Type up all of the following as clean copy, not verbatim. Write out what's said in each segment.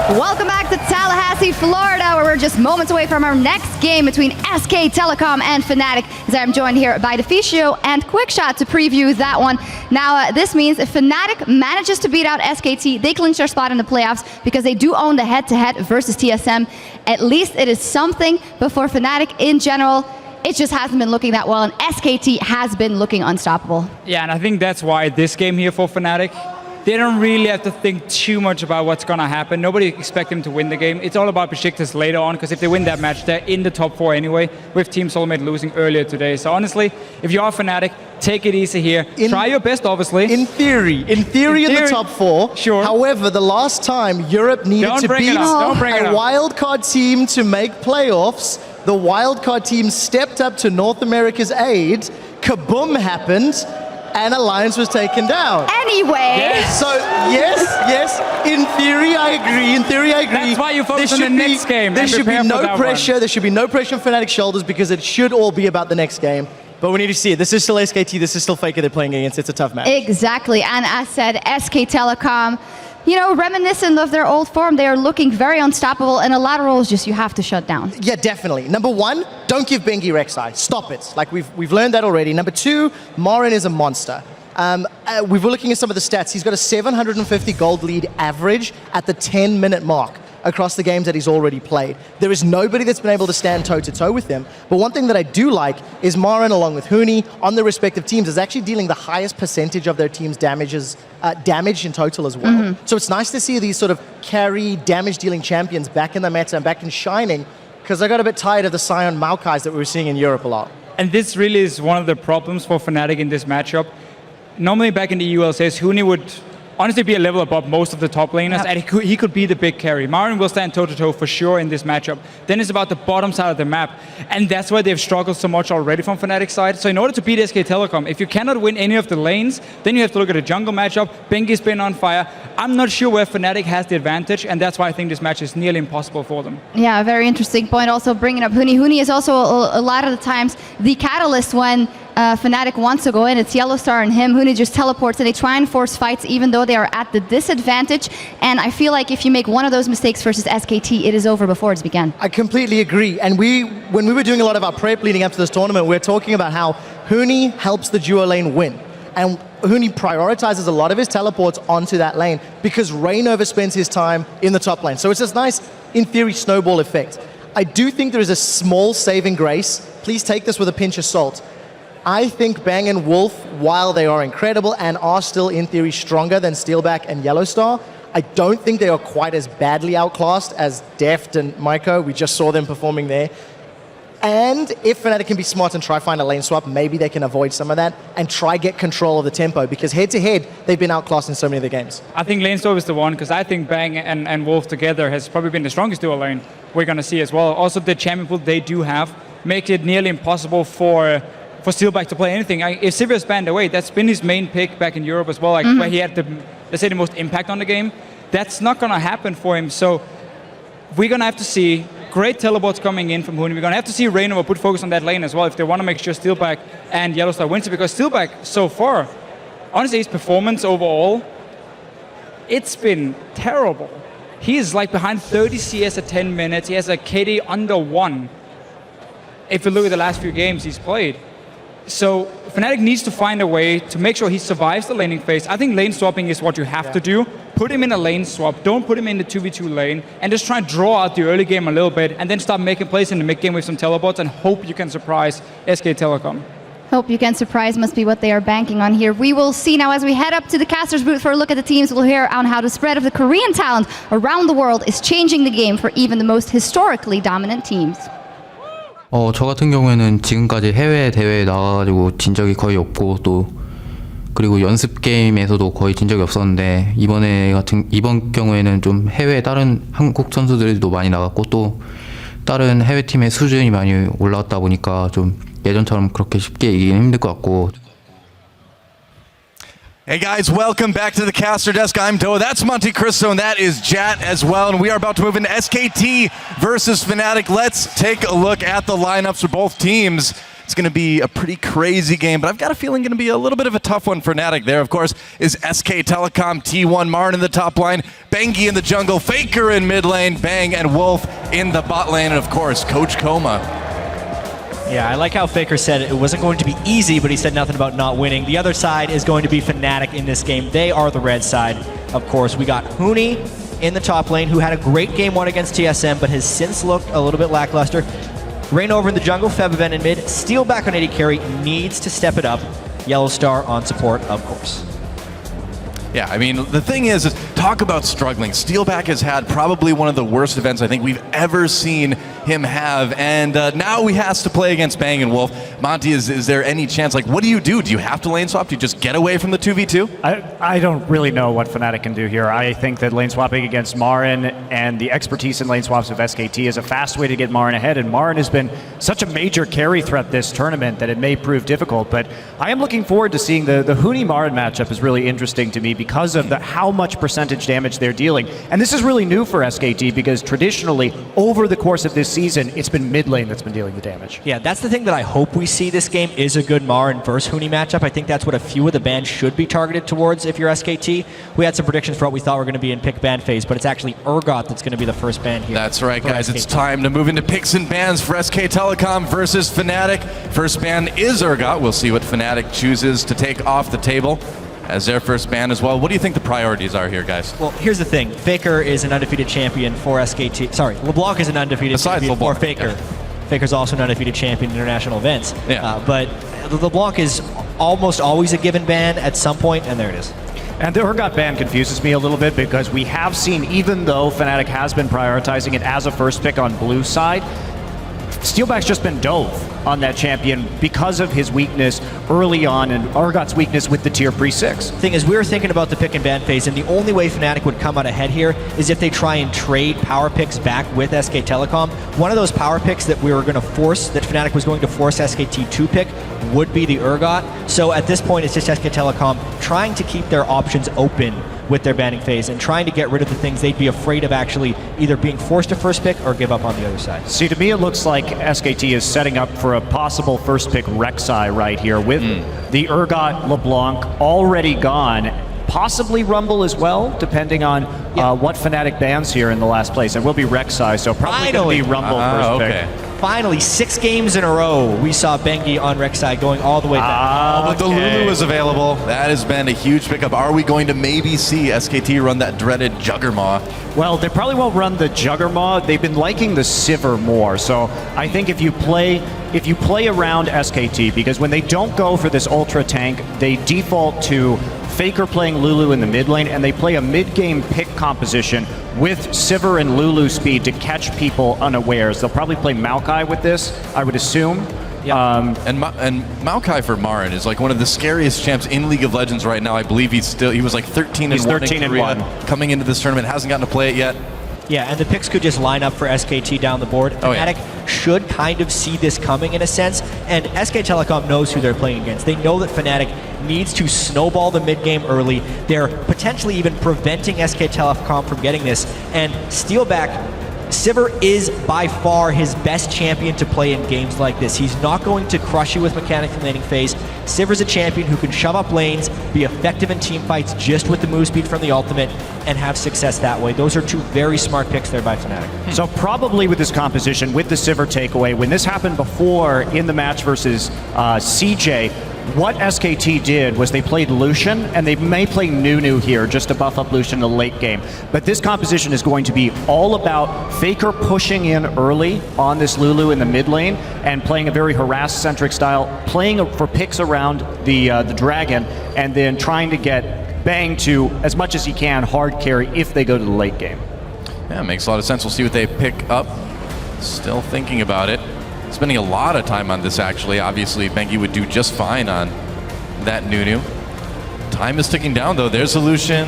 Welcome back to Tallahassee, Florida, where we're just moments away from our next game between SK Telecom and Fnatic. As I'm joined here by Deficio and Quickshot to preview that one. Now, this means if Fnatic manages to beat out SKT, they clinch their spot in the playoffs because they do own the head-to-head versus TSM. At least it is something, but for Fnatic in general, it just hasn't been looking that well, and SKT has been looking unstoppable. Yeah, and I think that's why this game here for Fnatic, they don't really have to think too much about what's going to happen. Nobody expects them to win the game. It's all about Besiktas later on, because if they win that match, they're in the top 4 anyway, with Team Soulmate losing earlier today. So honestly, if you are Fnatic, take it easy here. Try your best, obviously. In theory, in the top 4. Sure. However, the last time Europe needed to beat a wildcard team to make playoffs, the wildcard team stepped up to North America's aid, kaboom happened, and Alliance was taken down. Anyway. Yes. So, yes, in theory I agree. That's why you focus on the next game. There should be no pressure. There should be no pressure on Fnatic's shoulders because it should all be about the next game. But we need to see it. This is still SKT, this is still FLICKR they're playing against. It's a tough match. Exactly, and as said, SK Telecom, you know, reminiscent of their old form, they are looking very unstoppable, and a lot of roles just you have to shut down. Yeah, definitely. Number 1, don't give Bengi Rek'Sai. Stop it. Like, we've learned that already. Number 2, Marin is a monster. We were looking at some of the stats. He's got a 750 gold lead average at the 10-minute mark across the games that he's already played. There is nobody that's been able to stand toe-to-toe with him. But one thing that I do like is Marin, along with Huni, on their respective teams, is actually dealing the highest percentage of their team's damage in total as well. So it's nice to see these sort of carry, damage-dealing champions back in the meta and back in shining, because I got a bit tired of the Sion Maokais that we were seeing in Europe a lot. And this really is one of the problems for Fnatic in this matchup. Normally back in the ULCS, Huni would honestly be a level above most of the top laners, and he could be the big carry. Marin will stand toe-to-toe for sure in this matchup. Then it's about the bottom side of the map, and that's why they've struggled so much already from Fnatic's side. So in order to beat SK Telecom, if you cannot win any of the lanes, then you have to look at a jungle matchup. Bengi's been on fire. I'm not sure where Fnatic has the advantage, and that's why I think this match is nearly impossible for them. Yeah, a very interesting point. Also bringing up Huni. Huni is also a lot of the times the catalyst when Fnatic wants to go in. It's Yellowstar and him. Huni just teleports and they try and force fights even though they are at the disadvantage. And I feel like if you make one of those mistakes versus SKT, it is over before it's begun. I completely agree. And when we were doing a lot of our prep leading up to this tournament, we were talking about how Huni helps the duo lane win. And Huni prioritizes a lot of his teleports onto that lane because Rain overspends his time in the top lane. So it's this nice, in theory, snowball effect. I do think there is a small saving grace. Please take this with a pinch of salt. I think Bang and Wolf, while they are incredible and are still in theory stronger than Steelback and Yellowstar, I don't think they are quite as badly outclassed as Deft and Maiko. We just saw them performing there. And if Fnatic can be smart and try find a lane swap, maybe they can avoid some of that and try get control of the tempo, because head-to-head, they've been outclassed in so many of the games. I think lane swap is the one, because I think Bang and Wolf together has probably been the strongest duo lane we're going to see as well. Also, the champion pool they do have makes it nearly impossible for Steelback to play anything. If Sivir banned away, that's been his main pick back in Europe as well, like where he had the most impact on the game. That's not going to happen for him. So we're going to have to see great teleports coming in from Huni. We're going to have to see Reynova put focus on that lane as well if they want to make sure Steelback and Yellowstar wins it, because Steelback so far, honestly, his performance overall, it's been terrible. He is like behind 30 CS at 10 minutes. He has a KD under 1. If you look at the last few games he's played. So Fnatic needs to find a way to make sure he survives the laning phase. I think lane swapping is what you have to do. Put him in a lane swap, don't put him in the 2v2 lane, and just try and draw out the early game a little bit, and then start making plays in the mid game with some teleports and hope you can surprise SK Telecom. Hope you can surprise must be what they are banking on here. We will see now as we head up to the caster's booth for a look at the teams. We'll hear on how the spread of the Korean talent around the world is changing the game for even the most historically dominant teams. 저 같은 경우에는 지금까지 해외 대회에 나가가지고 진 적이 거의 없고, 또 그리고 연습 게임에서도 거의 진 적이 없었는데 이번 경우에는 좀 해외 다른 한국 선수들도 많이 나갔고, 또 다른 해외 팀의 수준이 많이 올라왔다 보니까 좀 예전처럼 그렇게 쉽게 이기긴 힘들 것 같고. Hey guys, welcome back to the caster desk. I'm Doa, that's Monte Cristo, and that is Jat as well. And we are about to move into SKT versus Fnatic. Let's take a look at the lineups for both teams. It's going to be a pretty crazy game, but I've got a feeling going to be a little bit of a tough one for Fnatic. There, of course, is SK Telecom T1, Marin in the top line, Bengi in the jungle, FLICKR in mid lane, Bang and Wolf in the bot lane, and of course, Coach Koma. Yeah, I like how FLICKR said it wasn't going to be easy, but he said nothing about not winning. The other side is going to be Fnatic in this game. They are the red side, of course. We got Huni in the top lane, who had a great game one against TSM, but has since looked a little bit lackluster. Rain over in the jungle, Febiven in mid, Steel back on AD carry, needs to step it up. Yellow Star on support, of course. Yeah, I mean, the thing is talk about struggling. Steelback has had probably one of the worst events I think we've ever seen him have, and now he has to play against Bang and Wolf. Monty, is there any chance, like, what do? Do you have to lane swap? Do you just get away from the 2v2? I don't really know what Fnatic can do here. I think that lane swapping against Marin and the expertise in lane swaps of SKT is a fast way to get Marin ahead, and Marin has been such a major carry threat this tournament that it may prove difficult, but I am looking forward to seeing the Huni-Marin matchup is really interesting to me because of how much percentage damage they're dealing. And this is really new for SKT because traditionally, over the course of this season, it's been mid lane that's been dealing the damage. Yeah, that's the thing that I hope we see this game is a good Marin versus Huni matchup. I think that's what a few of the bans should be targeted towards if you're SKT. We had some predictions for what we thought were going to be in pick ban phase, but it's actually Urgot that's going to be the first ban here. That's right, guys. SKT. It's time to move into picks and bans for SK Telecom versus Fnatic. First ban is Urgot. We'll see what Fnatic chooses to take off the table as their first ban as well. What do you think the priorities are here, guys? Well, here's the thing. FLICKR is an undefeated champion for SKT. Sorry, LeBlanc is an undefeated champion for FLICKR. Yeah. FLICKR's also an undefeated champion in international events. Yeah. But LeBlanc is almost always a given ban at some point, and there it is. And the Urgot ban confuses me a little bit because we have seen, even though Fnatic has been prioritizing it as a first pick on blue side, Steelback's just been dove on that champion because of his weakness early on and Urgot's weakness with the tier pre-6. Thing is, we were thinking about the pick and ban phase, and the only way Fnatic would come out ahead here is if they try and trade power picks back with SK Telecom. One of those power picks that we were going to force, that Fnatic was going to force SKT to pick, would be the Urgot. So at this point, it's just SK Telecom trying to keep their options open with their banning phase and trying to get rid of the things they'd be afraid of actually either being forced to first pick or give up on the other side. See, to me it looks like SKT is setting up for a possible first pick Rek'Sai right here with the Urgot LeBlanc already gone. Possibly Rumble as well, depending on what Fnatic bans here in the last place. It will be Rek'Sai, so probably going to be Rumble first pick. Finally, 6 games in a row, we saw Bengi on Rek'Sai going all the way back. But the Lulu is available. That has been a huge pickup. Are we going to maybe see SKT run that dreaded Juggernaut? Well, they probably won't run the Juggernaut. They've been liking the Sivir more. So I think if you play around SKT, because when they don't go for this ultra tank, they default to FLICKR playing Lulu in the mid lane, and they play a mid-game pick composition with Sivir and Lulu speed to catch people unawares. They'll probably play Maokai with this, I would assume. And Maokai for Marin is like one of the scariest champs in League of Legends right now. I believe he was like 13 and 1 in Korea coming into this tournament. Hasn't gotten to play it yet. Yeah, and the picks could just line up for SKT down the board. Fnatic should kind of see this coming in a sense, and SK Telecom knows who they're playing against. They know that Fnatic needs to snowball the mid-game early. They're potentially even preventing SK Telecom from getting this, and Steelback, Sivir is by far his best champion to play in games like this. He's not going to crush you with mechanic and laning phase. Sivir's a champion who can shove up lanes, be effective in team fights just with the move speed from the ultimate, and have success that way. Those are 2 very smart picks there by Fnatic. So probably with this composition, with the Sivir takeaway, when this happened before in the match versus CJ, what SKT did was they played Lucian, and they may play Nunu here just to buff up Lucian in the late game. But this composition is going to be all about FLICKR pushing in early on this Lulu in the mid lane and playing a very harass-centric style, playing for picks around the dragon, and then trying to get Bang to, as much as he can, hard carry if they go to the late game. Yeah, makes a lot of sense. We'll see what they pick up. Still thinking about it. Spending a lot of time on this, actually. Obviously, Bengi would do just fine on that Nunu. Time is ticking down, though. There's a Lucian.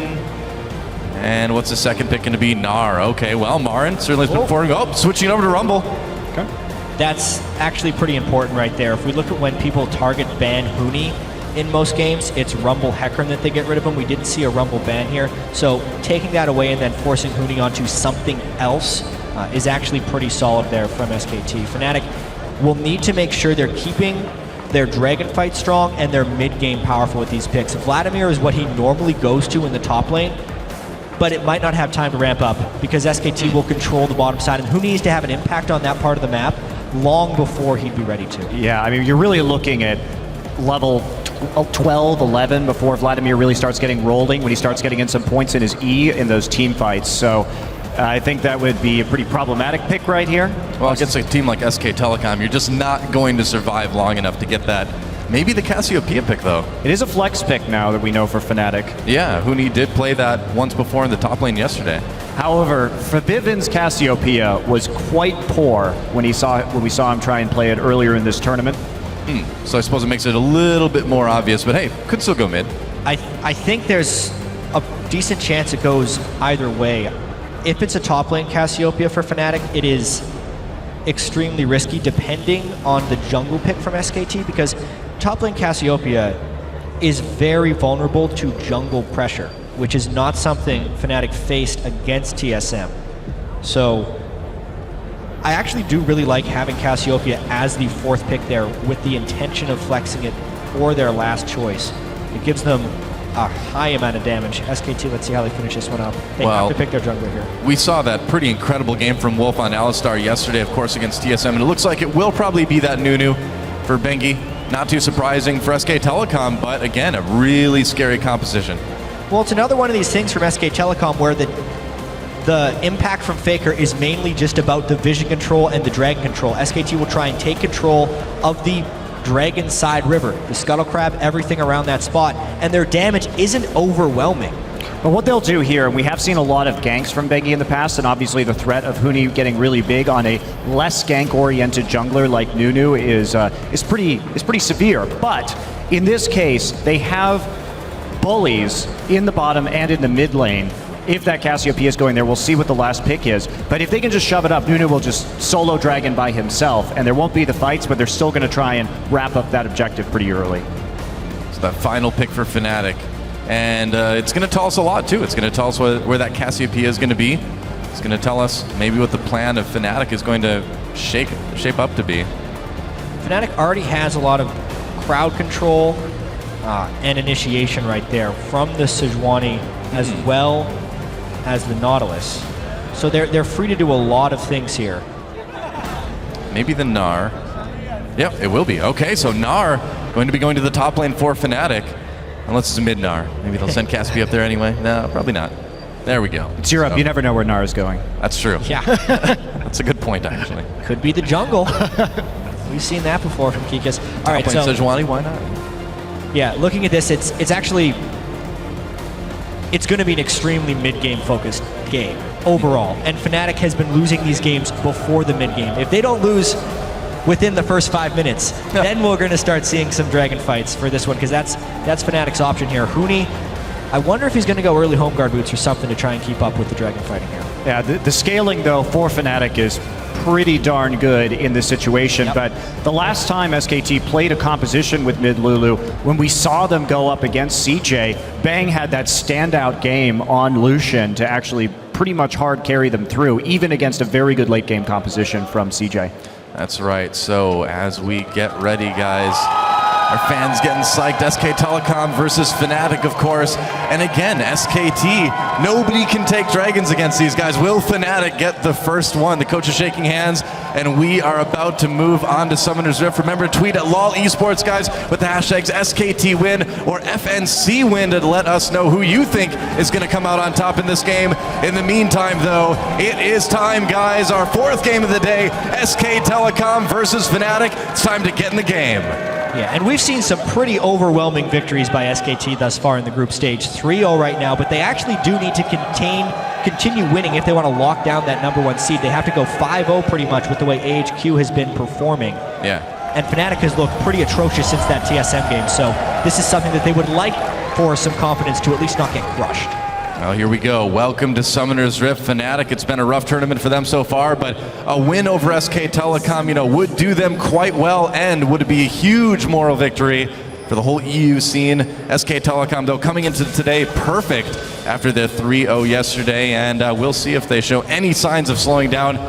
And what's the second pick going to be? Gnar. Okay, well, Marin certainly has been performing. Oh, switching over to Rumble. Okay. That's actually pretty important right there. If we look at when people target ban Huni in most games, it's Rumble Hecarim that they get rid of him. We didn't see a Rumble ban here. So taking that away and then forcing Huni onto something else is actually pretty solid there from SKT. Fnatic will need to make sure they're keeping their Dragon fight strong and their mid-game powerful with these picks. Vladimir is what he normally goes to in the top lane, but it might not have time to ramp up because SKT will control the bottom side, and who needs to have an impact on that part of the map long before he'd be ready to. Yeah, I mean, you're really looking at level 12, 11 before Vladimir really starts getting rolling, when he starts getting in some points in his E in those team fights. So I think that would be a pretty problematic pick right here. Well, against a team like SK Telecom, you're just not going to survive long enough to get that. Maybe the Cassiopeia pick, though. It is a flex pick now that we know for Fnatic. Yeah, Huni did play that once before in the top lane yesterday. However, Fabiven's Cassiopeia was quite poor when we saw him try and play it earlier in this tournament. So I suppose it makes it a little bit more obvious, but hey, could still go mid. I think there's a decent chance it goes either way. If it's a top lane Cassiopeia for Fnatic, it is extremely risky depending on the jungle pick from SKT, because top lane Cassiopeia is very vulnerable to jungle pressure, which is not something Fnatic faced against TSM. So I actually do really like having Cassiopeia as the fourth pick there with the intention of flexing it for their last choice. It gives them a high amount of damage. SKT, let's see how they finish this one up. They have to pick their jungler here. We saw that pretty incredible game from Wolf on Alistar yesterday, of course, against TSM, and it looks like it will probably be that Nunu for Bengi. Not too surprising for SK Telecom, but again, a really scary composition. Well, it's another one of these things from SK Telecom where the impact from FLICKR is mainly just about the vision control and the dragon control. SKT will try and take control of the Dragon Side River, the Scuttle Crab, everything around that spot, and their damage isn't overwhelming. But what they'll do here, and we have seen a lot of ganks from Bengi in the past, and obviously the threat of Huni getting really big on a less gank-oriented jungler like Nunu is pretty severe. But in this case, they have bullies in the bottom and in the mid lane. If that Cassiopeia is going there, we'll see what the last pick is. But if they can just shove it up, Nunu will just solo dragon by himself, and there won't be the fights, but they're still going to try and wrap up that objective pretty early. So that final pick for Fnatic. And it's going to tell us a lot, too. It's going to tell us where that Cassiopeia is going to be. It's going to tell us maybe what the plan of Fnatic is going to shape up to be. Fnatic already has a lot of crowd control and initiation right there from the Sejuani as well as the Nautilus. So they're free to do a lot of things here. Maybe the Gnar. Yep, it will be. Okay, so Gnar going to be going to the top lane for Fnatic. Unless it's a mid Gnar. Maybe they'll send Caspi up there anyway. No, probably not. There we go. It's Europe. You never know where Gnar is going. That's true. Yeah. That's a good point, actually. Could be the jungle. We've seen that before from Kikas. All right, so Sejuani, why not? Yeah, looking at this, it's actually going to be an extremely mid-game focused game overall. And Fnatic has been losing these games before the mid-game. If they don't lose within the first 5 minutes, then we're going to start seeing some dragon fights for this one, because that's Fnatic's option here. Huni, I wonder if he's going to go early home guard boots or something to try and keep up with the dragon fighting here. Yeah, the scaling, though, for Fnatic is pretty darn good in this situation. Yep. But the last time SKT played a composition with Mid Lulu, when we saw them go up against CJ, Bang had that standout game on Lucian to actually pretty much hard carry them through, even against a very good late game composition from CJ. That's right. So as we get ready, guys, our fans getting psyched. SK Telecom versus Fnatic, of course. And again, SKT, nobody can take dragons against these guys. Will Fnatic get the first one? The coach is shaking hands, and we are about to move on to Summoner's Rift. Remember to tweet at LOL Esports, guys, with the hashtags SKT win or FNC win to let us know who you think is going to come out on top in this game. In the meantime, though, it is time, guys. Our fourth game of the day, SK Telecom versus Fnatic. It's time to get in the game. Yeah, and we've seen some pretty overwhelming victories by SKT thus far in the group stage. 3-0 right now, but they actually do need to continue winning if they want to lock down that #1 seed. They have to go 5-0 pretty much with the way AHQ has been performing. Yeah. And Fnatic has looked pretty atrocious since that TSM game, so this is something that they would like for some confidence to at least not get crushed. Well, here we go. Welcome to Summoner's Rift. Fnatic, it's been a rough tournament for them so far, but a win over SK Telecom, would do them quite well, and would be a huge moral victory for the whole EU scene. SK Telecom, though, coming into today perfect after their 3-0 yesterday, and we'll see if they show any signs of slowing down.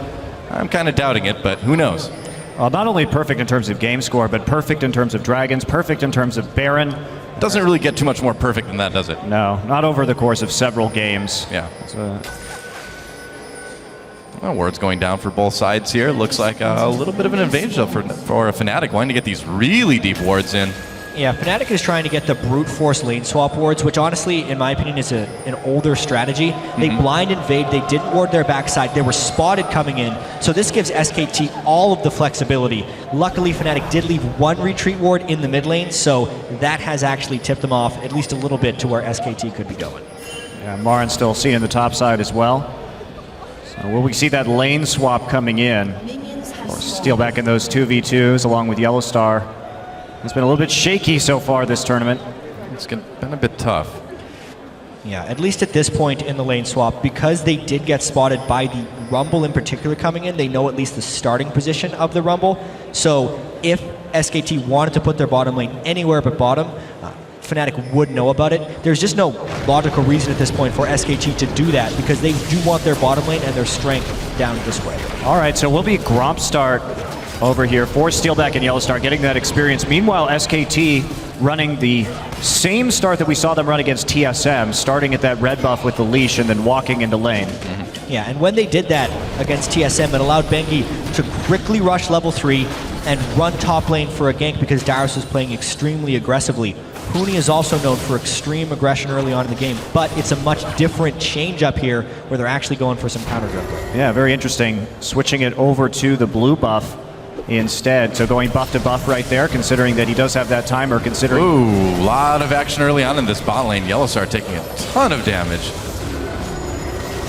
I'm kind of doubting it, but who knows? Well, not only perfect in terms of game score, but perfect in terms of Dragons, perfect in terms of Baron. Doesn't really get too much more perfect than that, does it? No, not over the course of several games. Yeah. Well, word's going down for both sides here. Looks like a little bit of an advantage for Fnatic, wanting to get these really deep wards in. Yeah, Fnatic is trying to get the brute force lane swap wards, which honestly, in my opinion, is an older strategy. They blind invade, they didn't ward their backside, they were spotted coming in, so this gives SKT all of the flexibility. Luckily, Fnatic did leave one retreat ward in the mid lane, so that has actually tipped them off at least a little bit to where SKT could be going. Yeah, Marin still seen in the top side as well. So will we see that lane swap coming in? Or steal back in those 2v2s along with Yellowstar. It's been a little bit shaky so far this tournament. It's been a bit tough. Yeah, at least at this point in the lane swap, because they did get spotted by the Rumble in particular coming in, they know at least the starting position of the Rumble. So if SKT wanted to put their bottom lane anywhere but bottom, Fnatic would know about it. There's just no logical reason at this point for SKT to do that, because they do want their bottom lane and their strength down this way. All right, so we'll be Gromp start over here for Steelback and Yellowstar, getting that experience. Meanwhile, SKT running the same start that we saw them run against TSM, starting at that red buff with the leash and then walking into lane. Yeah, and when they did that against TSM, it allowed Bengi to quickly rush level 3 and run top lane for a gank because Darius was playing extremely aggressively. Huni is also known for extreme aggression early on in the game, but it's a much different change up here where they're actually going for some counter jungle. Yeah, very interesting. Switching it over to the blue buff instead. So going buff to buff right there, considering that he does have that timer, considering... Ooh, a lot of action early on in this bot lane. Yellowstar taking a ton of damage.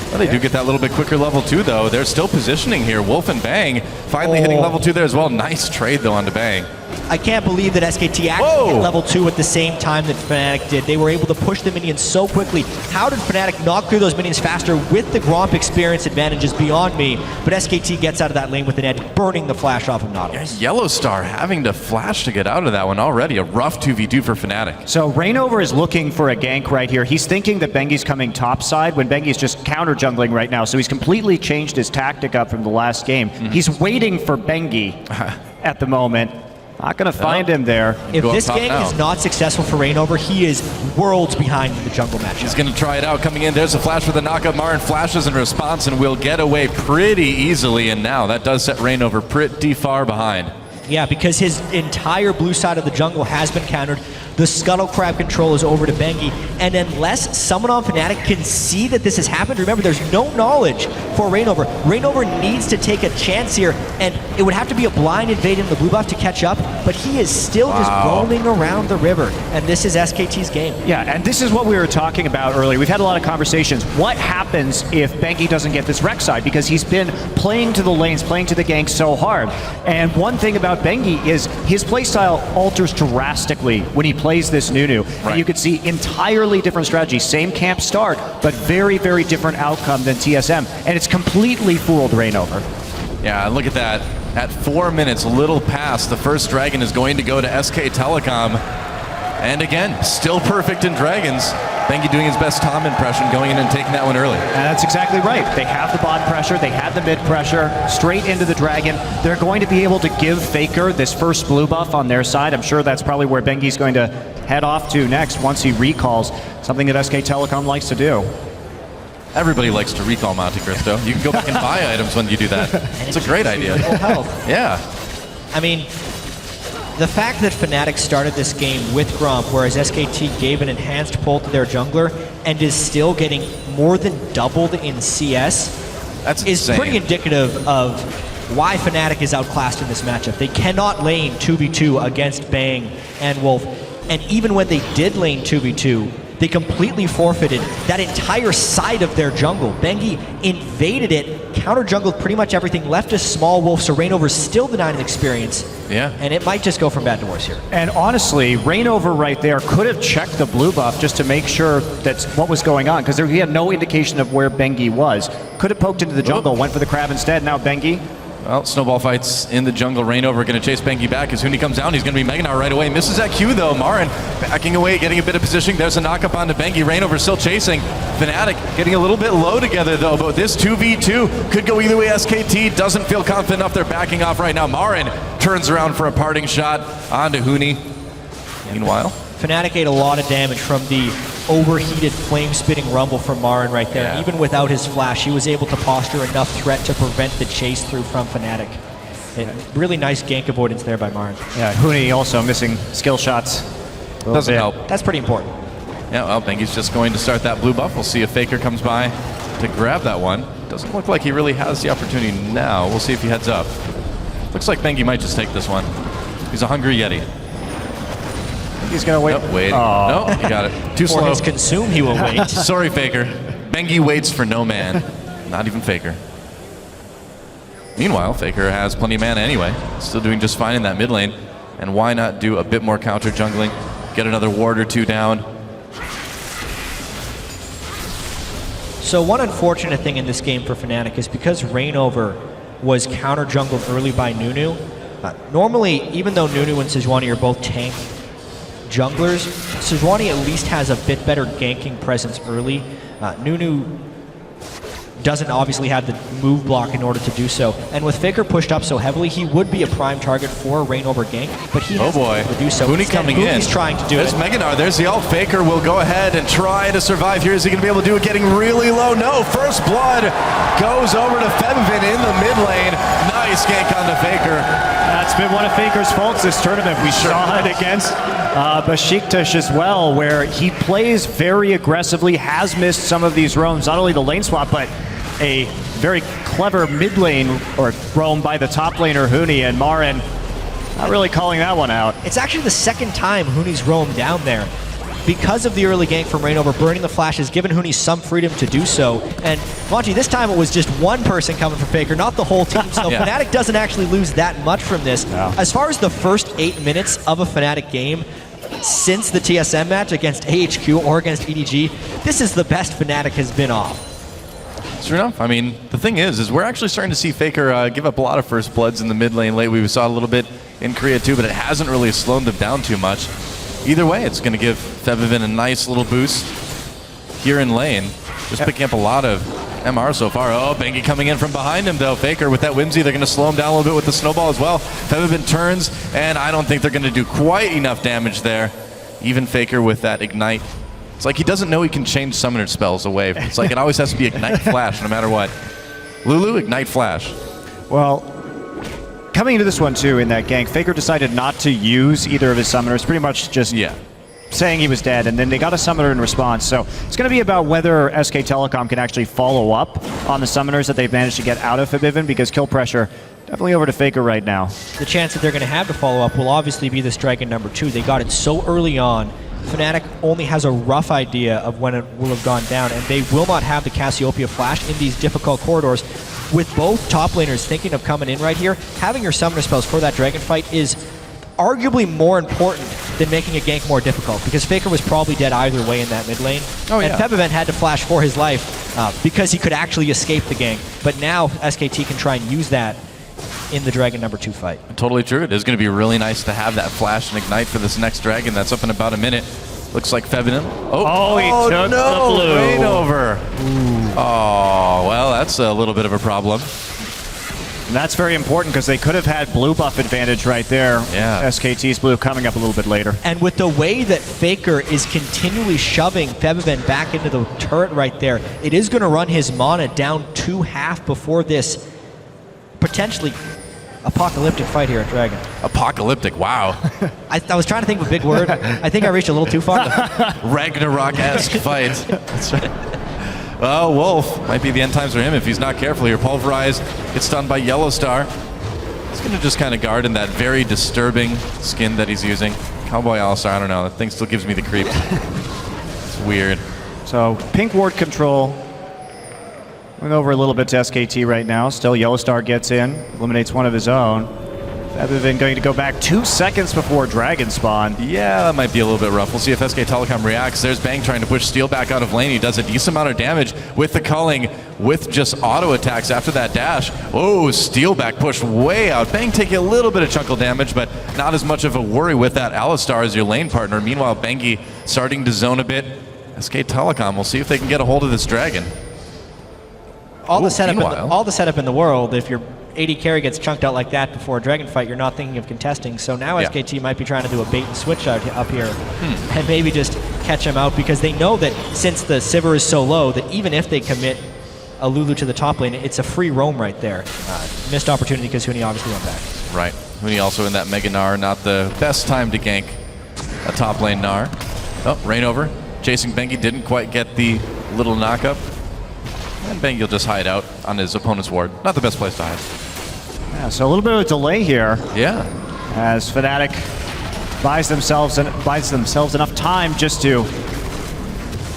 Well, they do get that little bit quicker level 2, though. They're still positioning here. Wolf and Bang finally hitting level 2 there as well. Nice trade, though, onto Bang. I can't believe that SKT actually hit level 2 at the same time that Fnatic did. They were able to push the minions so quickly. How did Fnatic knock through those minions faster with the Gromp experience advantage is beyond me, but SKT gets out of that lane with an edge, burning the flash off of Nautilus. Yellowstar having to flash to get out of that one already. A rough 2v2 for Fnatic. So Rainover is looking for a gank right here. He's thinking that Bengi's coming top side when Bengi's just counter jungling right now, so he's completely changed his tactic up from the last game. He's waiting for Bengi at the moment. Not going to find him there. If this gank is not successful for Rainover, he is worlds behind in the jungle matchup. He's going to try it out. Coming in, there's a flash for the knockup. Marin flashes in response and will get away pretty easily. And now that does set Rainover pretty far behind. Yeah, because his entire blue side of the jungle has been countered. The Scuttle Crab control is over to Bengi, and unless someone on Fnatic can see that this has happened, remember there's no knowledge for Rainover. Rainover needs to take a chance here, and it would have to be a blind invade in the blue buff to catch up, but he is still just roaming around the river, and this is SKT's game. Yeah, and this is what we were talking about earlier. We've had a lot of conversations. What happens if Bengi doesn't get this Rek'Sai? Because he's been playing to the lanes, playing to the gank so hard. And one thing about Bengi is his playstyle alters drastically when he plays this Nunu. Right. And you could see entirely different strategy. Same camp start, but very, very different outcome than TSM. And it's completely fooled Rainover. Yeah, look at that. At 4 minutes, a little past, the first dragon is going to go to SK Telecom. And again, still perfect in dragons. Bengi doing his best Tom impression, going in and taking that one early. And that's exactly right. They have the bot pressure, they have the mid pressure, straight into the dragon. They're going to be able to give FLICKR this first blue buff on their side. I'm sure that's probably where Bengi's going to head off to next once he recalls, something that SK Telecom likes to do. Everybody likes to recall Monte Cristo. You can go back and buy items when you do that. It's a great idea. Yeah. I mean, the fact that Fnatic started this game with Gromp, whereas SKT gave an enhanced pull to their jungler and is still getting more than doubled in CS, is pretty indicative of why Fnatic is outclassed in this matchup. They cannot lane 2v2 against Bang and Wolf, and even when they did lane 2v2, they completely forfeited that entire side of their jungle. Bengi invaded it, counter-jungled pretty much everything, left a small Wolf, so Rainover's still denying an experience. Yeah. And it might just go from bad to worse here. And honestly, Rainover right there could have checked the blue buff just to make sure that's what was going on, because he had no indication of where Bengi was. Could have poked into the jungle, went for the crab instead. Now Bengi Well, snowball fights in the jungle. Rainover going to chase Bengi back. As Huni comes down, he's going to be Meganar right away. Misses that Q though. Marin backing away, getting a bit of positioning. There's a knock up onto Bengi. Rainover still chasing. Fnatic getting a little bit low together though, but this 2v2 could go either way. SKT doesn't feel confident enough. They're backing off right now. Marin turns around for a parting shot onto Huni. Meanwhile, Fnatic ate a lot of damage from the overheated flame-spitting rumble from Marin right there. Yeah. Even without his flash, he was able to posture enough threat to prevent the chase through from Fnatic. And really nice gank avoidance there by Marin. Yeah, Huni also missing skill shots. doesn't help. That's pretty important. Yeah, well, Bengi's just going to start that blue buff. We'll see if FLICKR comes by to grab that one. Doesn't look like he really has the opportunity now. We'll see if he heads up. Looks like Bengi might just take this one. He's a hungry Yeti. He's gonna wait. Nope, wait. No, he got it. Too For slow. his consume, he will wait. Sorry, FLICKR. Bengi waits for no man. Not even FLICKR. Meanwhile, FLICKR has plenty of mana anyway. Still doing just fine in that mid lane. And why not do a bit more counter jungling? Get another ward or two down. So one unfortunate thing in this game for Fnatic is because Rainover was counter jungled early by Nunu. Normally, even though Nunu and Sejuani are both tank junglers, Sejuani at least has a bit better ganking presence early. Nunu doesn't obviously have the move block in order to do so. And with FLICKR pushed up so heavily, he would be a prime target for a Rainover gank, but he hasn't been able to do so. Huni Instead, coming in. Huni's trying to do There's it. Meganar. There's the ult. FLICKR will go ahead and try to survive here. Is he going to be able to do it? Getting really low. No. First blood goes over to Febvin in the mid lane. Nice gank onto FLICKR. That's been one of FLICKR's faults this tournament. We saw it against Besiktas as well, where he plays very aggressively, has missed some of these roams, not only the lane swap, but a very clever mid lane or roam by the top laner Huni, and Marin not really calling that one out. It's actually the second time Huni's roamed down there. Because of the early gank from Rainover, burning the flash has given Huni some freedom to do so. And Monty, this time it was just one person coming for FLICKR, not the whole team. So Yeah. Fnatic doesn't actually lose that much from this. No. As far as the first 8 minutes of a Fnatic game, since the TSM match against AHQ or against EDG, this is the best Fnatic has been off. Sure enough. I mean, the thing is we're actually starting to see FLICKR give up a lot of first bloods in the mid lane lately. We saw a little bit in Korea too, but it hasn't really slowed them down too much. Either way, it's going to give Febvin a nice little boost here in lane. Just picking up a lot of MR so far. Oh, Bengi coming in from behind him though. FLICKR with that Whimsy, they're going to slow him down a little bit with the snowball as well. Febvin turns, and I don't think they're going to do quite enough damage there. Even FLICKR with that Ignite. It's like he doesn't know he can change summoner spells away. It's like it always has to be Ignite Flash no matter what. Lulu, Ignite Flash. Well, coming into this one too, in that gank, FLICKR decided not to use either of his summoners, pretty much just saying he was dead, and then they got a summoner in response. So it's going to be about whether SK Telecom can actually follow up on the summoners that they've managed to get out of Febvin, because kill pressure definitely over to FLICKR right now. The chance that they're going to have to follow up will obviously be this Dragon number 2. They got it so early on. Fnatic only has a rough idea of when it will have gone down, and they will not have the Cassiopeia flash in these difficult corridors. With both top laners thinking of coming in right here, having your summoner spells for that dragon fight is arguably more important than making a gank more difficult, because FLICKR was probably dead either way in that mid lane. Oh, yeah. And Febvin had to flash for his life because he could actually escape the gank. But now SKT can try and use that in the Dragon number 2 fight. Totally true. It is going to be really nice to have that flash and Ignite for this next Dragon. That's up in about a minute. Looks like Febvin. He took the blue. Rainover. Oh, well, that's a little bit of a problem. And that's very important, because they could have had blue buff advantage right there. Yeah. SKT's blue coming up a little bit later. And with the way that FLICKR is continually shoving Febvin back into the turret right there, it is going to run his mana down to half before this potentially apocalyptic fight here at Dragon. Apocalyptic, wow. I was trying to think of a big word. I think I reached a little too far. Ragnarok-esque fight. That's right. Well, Wolf might be the end times for him if he's not careful here. Pulverize gets stunned by Yellow Star. He's going to just kind of guard in that very disturbing skin that he's using. Cowboy Alistar, I don't know. That thing still gives me the creeps. It's weird. So pink ward control. Went over a little bit to SKT right now. Still Yellow Star gets in, eliminates one of his own. rather than going to go back 2 seconds before Dragon spawn. Yeah, that might be a little bit rough. We'll see if SK Telecom reacts. There's Bang trying to push Steel back out of lane. He does a decent amount of damage with the culling, with just auto attacks after that dash. Oh, Steel back pushed way out. Bang taking a little bit of chunkle damage, but not as much of a worry with that Alistar as your lane partner. Meanwhile, Bengi starting to zone a bit. SK Telecom, we'll see if they can get a hold of this Dragon. All the setup in the world, if your AD carry gets chunked out like that before a Dragon fight, you're not thinking of contesting. So now SKT might be trying to do a bait and switch out up here and maybe just catch him out, because they know that since the Sivir is so low, that even if they commit a Lulu to the top lane, it's a free roam right there. Missed opportunity because Huni obviously went back. Right. Huni also in that Mega Gnar, not the best time to gank a top lane Gnar. Oh, Rainover chasing Bengi, didn't quite get the little knockup. And Bengi will just hide out on his opponent's ward. Not the best place to hide. Yeah, so a little bit of a delay here. Yeah. As Fnatic buys themselves enough time just to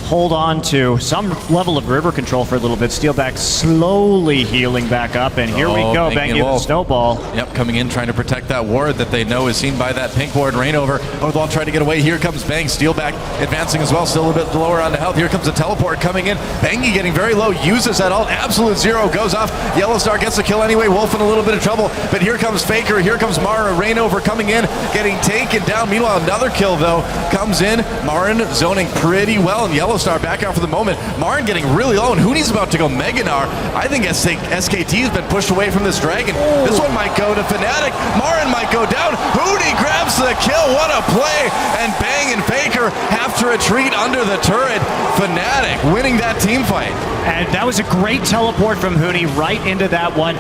hold on to some level of river control for a little bit. Steelback slowly healing back up, and here we go, Bengi with the snowball. Yep, coming in, trying to protect that ward that they know is seen by that pink ward. Rainover, Oathwall trying to get away. Here comes Bang, Steelback advancing as well, still a bit lower on the health. Here comes a teleport coming in. Bangy getting very low, uses that ult. Absolute Zero goes off. Yellowstar gets the kill anyway. Wolf in a little bit of trouble, but here comes FLICKR, here comes Mara. Rainover coming in, getting taken down. Meanwhile, another kill though comes in. Marin zoning pretty well, and Yellowstar back out for the moment. Marin getting really low, and Huni's about to go Mega Gnar. I think SKT has been pushed away from this Dragon. This one might go to Fnatic. Marin might go down. Huni grabs the kill. What a play! And Bang and FLICKR have to retreat under the turret. Fnatic winning that team fight. And that was a great teleport from Huni right into that one.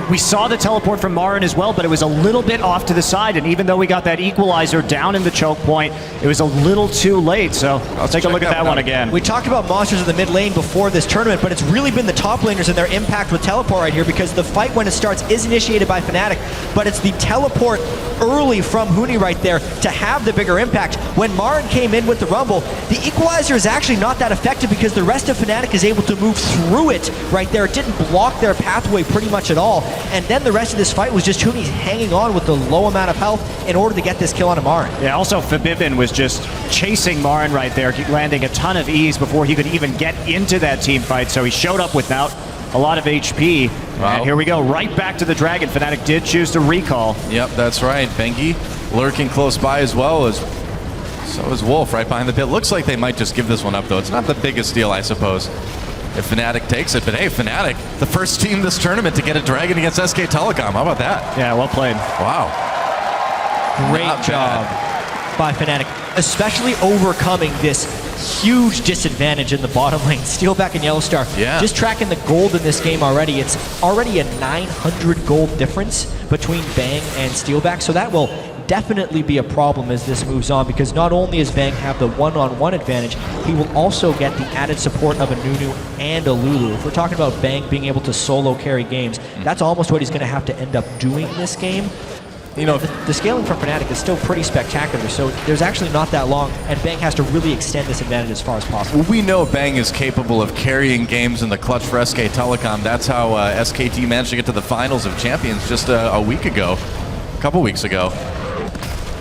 We saw the teleport from Marin as well, but it was a little bit off to the side. And even though we got that equalizer down in the choke point, it was a little too late. So I'll take a look at that one again. We talked about monsters in the mid lane before this tournament, but it's really been the top laners and their impact with teleport right here, because the fight when it starts is initiated by Fnatic, but it's the teleport early from Huni right there to have the bigger impact. When Marin came in with the Rumble, the equalizer is actually not that effective because the rest of Fnatic is able to move through it right there. It didn't block their pathway pretty much at all, and then the rest of this fight was just Huni hanging on with the low amount of health in order to get this kill on Marin. Yeah, also Fabibin was just chasing Marin right there, landing a ton of ease before he could even get into that team fight, so he showed up without a lot of HP. Wow. And here we go, right back to the Dragon. Fnatic did choose to recall. Yep, that's right. Bengi lurking close by as well, as so is Wolf right behind the pit. Looks like they might just give this one up though. It's not the biggest deal, I suppose, if Fnatic takes it, but hey, Fnatic, the first team this tournament to get a Dragon against SK Telecom. How about that? Yeah, well played. Wow. Great job by Fnatic, especially overcoming this huge disadvantage in the bottom lane. Steelback and Yellowstar, just tracking the gold in this game already. It's already a 900 gold difference between Bang and Steelback, so that will definitely be a problem as this moves on, because not only does Bang have the one-on-one advantage, he will also get the added support of a Nunu and a Lulu. If we're talking about Bang being able to solo carry games, that's almost what he's going to have to end up doing this game. You know, the scaling from Fnatic is still pretty spectacular, so there's actually not that long, and Bang has to really extend this advantage as far as possible. Well, we know Bang is capable of carrying games in the clutch for SK Telecom. That's how SKT managed to get to the finals of champions just a week ago, a couple weeks ago.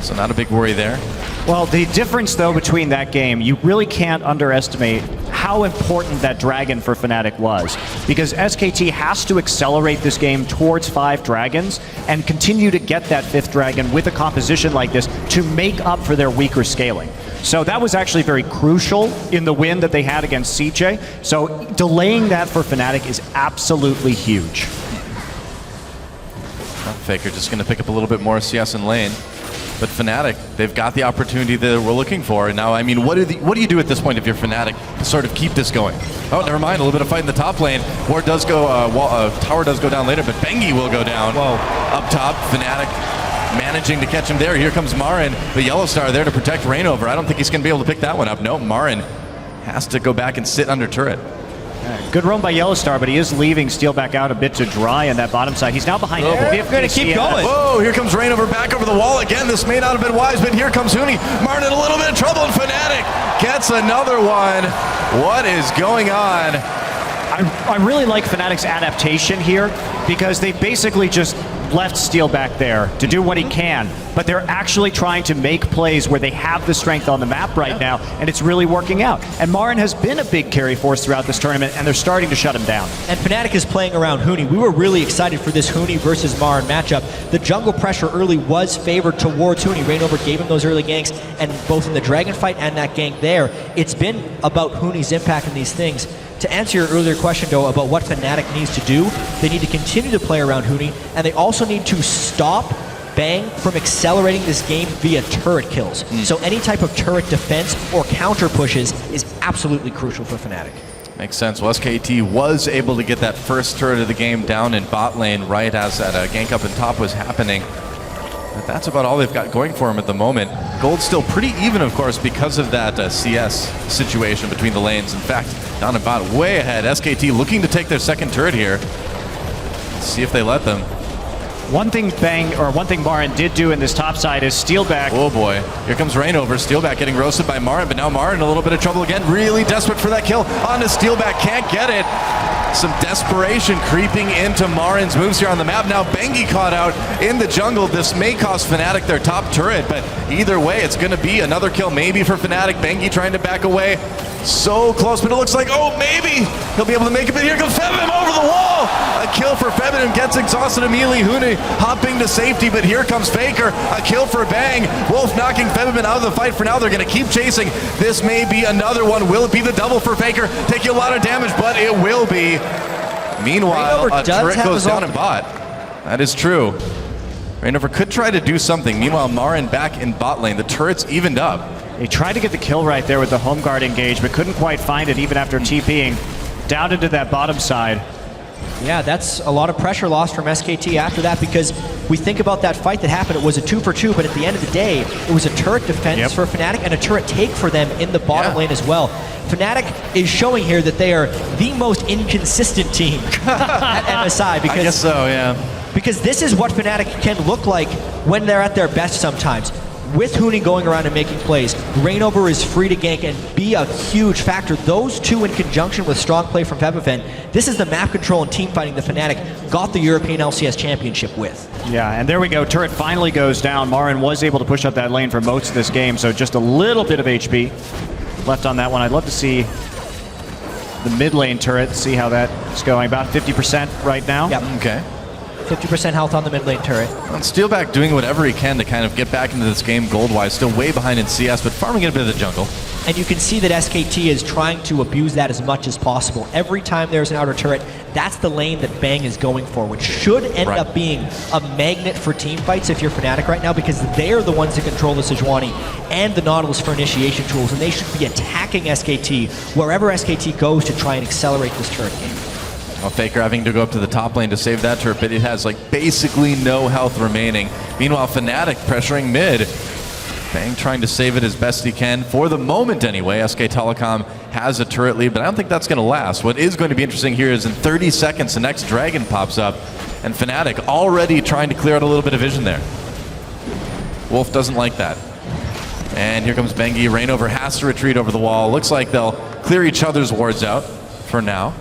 So not a big worry there. Well, the difference, though, between that game, you really can't underestimate how important that Dragon for Fnatic was. Because SKT has to accelerate this game towards 5 Dragons and continue to get that 5th Dragon with a composition like this to make up for their weaker scaling. So that was actually very crucial in the win that they had against CJ. So delaying that for Fnatic is absolutely huge. FLICKR just going to pick up a little bit more CS in lane. But Fnatic, they've got the opportunity that we're looking for. And now, I mean, what do you do at this point if you're Fnatic to sort of keep this going? Oh, never mind, a little bit of fight in the top lane. Ward does go, tower does go down later, but Bengi will go down. Whoa. Up top, Fnatic managing to catch him there. Here comes Marin, the Yellowstar there to protect Rainover. I don't think he's going to be able to pick that one up. No, Marin has to go back and sit under turret. Good roam by Yellowstar, but he is leaving Steelback out a bit to dry on that bottom side. He's now behind. We're going to keep going. Whoa, here comes Rainover back over the wall again. This may not have been wise, but here comes Huni. Marin in a little bit of trouble, and Fnatic gets another one. What is going on? I really like Fnatic's adaptation here, because they basically just left Steel back there to do what he can, but they're actually trying to make plays where they have the strength on the map right now, and it's really working out. And Marin has been a big carry force throughout this tournament, and they're starting to shut him down. And Fnatic is playing around Huni. We were really excited for this Huni versus Marin matchup. The jungle pressure early was favored towards Huni. Reignover gave him those early ganks, and both in the Dragon fight and that gank there, it's been about Huni's impact in these things. To answer your earlier question, though, about what Fnatic needs to do, they need to continue to play around Huni, and they also need to stop Bang from accelerating this game via turret kills. So any type of turret defense or counter pushes is absolutely crucial for Fnatic. Makes sense. Well, SKT was able to get that first turret of the game down in bot lane right as that gank up in top was happening. But that's about all they've got going for them at the moment. Gold's still pretty even, of course, because of that CS situation between the lanes. In fact, down in bot, way ahead. SKT looking to take their second turret here. Let's see if they let them. One thing Marin did do in this top side is steal back. Oh boy, here comes Reignover. Steelback getting roasted by Marin, but now Marin in a little bit of trouble again. Really desperate for that kill. On to Steelback, can't get it. Some desperation creeping into Marin's moves here on the map. Now Bengi caught out in the jungle. This may cost Fnatic their top turret, but either way, it's going to be another kill maybe for Fnatic. Bengi trying to back away. So close, but it looks like, oh, maybe he'll be able to make it. But here comes Febim over the wall. A kill for Febim, gets exhausted immediately. Huni hopping to safety, but here comes FLICKR. A kill for Bang. Wolf knocking Febim out of the fight for now. They're going to keep chasing. This may be another one. Will it be the double for FLICKR? Taking a lot of damage, but it will be. Meanwhile, a turret goes down in bot. That is true. Reignover could try to do something. Meanwhile, Marin back in bot lane. The turret's evened up. He tried to get the kill right there with the home guard engage, but couldn't quite find it even after TPing down into that bottom side. Yeah, that's a lot of pressure lost from SKT after that, because we think about that fight that happened. It was a 2-for-2, but at the end of the day, it was a turret defense for Fnatic and a turret take for them in the bottom lane as well. Fnatic is showing here that they are the most inconsistent team at MSI. Because, I guess so, yeah. Because this is what Fnatic can look like when they're at their best sometimes. With Huni going around and making plays, Reignover is free to gank and be a huge factor. Those two in conjunction with strong play from Febiven, this is the map control and team fighting that Fnatic got the European LCS Championship with. Yeah, and there we go. Turret finally goes down. Marin was able to push up that lane for most of this game, so just a little bit of HP left on that one. I'd love to see the mid lane turret, see how that's going. About 50% right now. Yep. Okay. 50% health on the mid lane turret. And Steelback doing whatever he can to kind of get back into this game gold-wise. Still way behind in CS, but farming a bit of the jungle. And you can see that SKT is trying to abuse that as much as possible. Every time there's an outer turret, that's the lane that Bang is going for, which should end up being a magnet for team fights if you're Fnatic right now, because they're the ones that control the Sejuani and the Nautilus for initiation tools, and they should be attacking SKT wherever SKT goes to try and accelerate this turret game. Well, FLICKR having to go up to the top lane to save that turret, but it has like basically no health remaining. Meanwhile, Fnatic pressuring mid. Bang trying to save it as best he can. For the moment anyway, SK Telecom has a turret lead, but I don't think that's going to last. What is going to be interesting here is in 30 seconds, the next dragon pops up, and Fnatic already trying to clear out a little bit of vision there. Wolf doesn't like that. And here comes Bengi. Reignover has to retreat over the wall. Looks like they'll clear each other's wards out for now.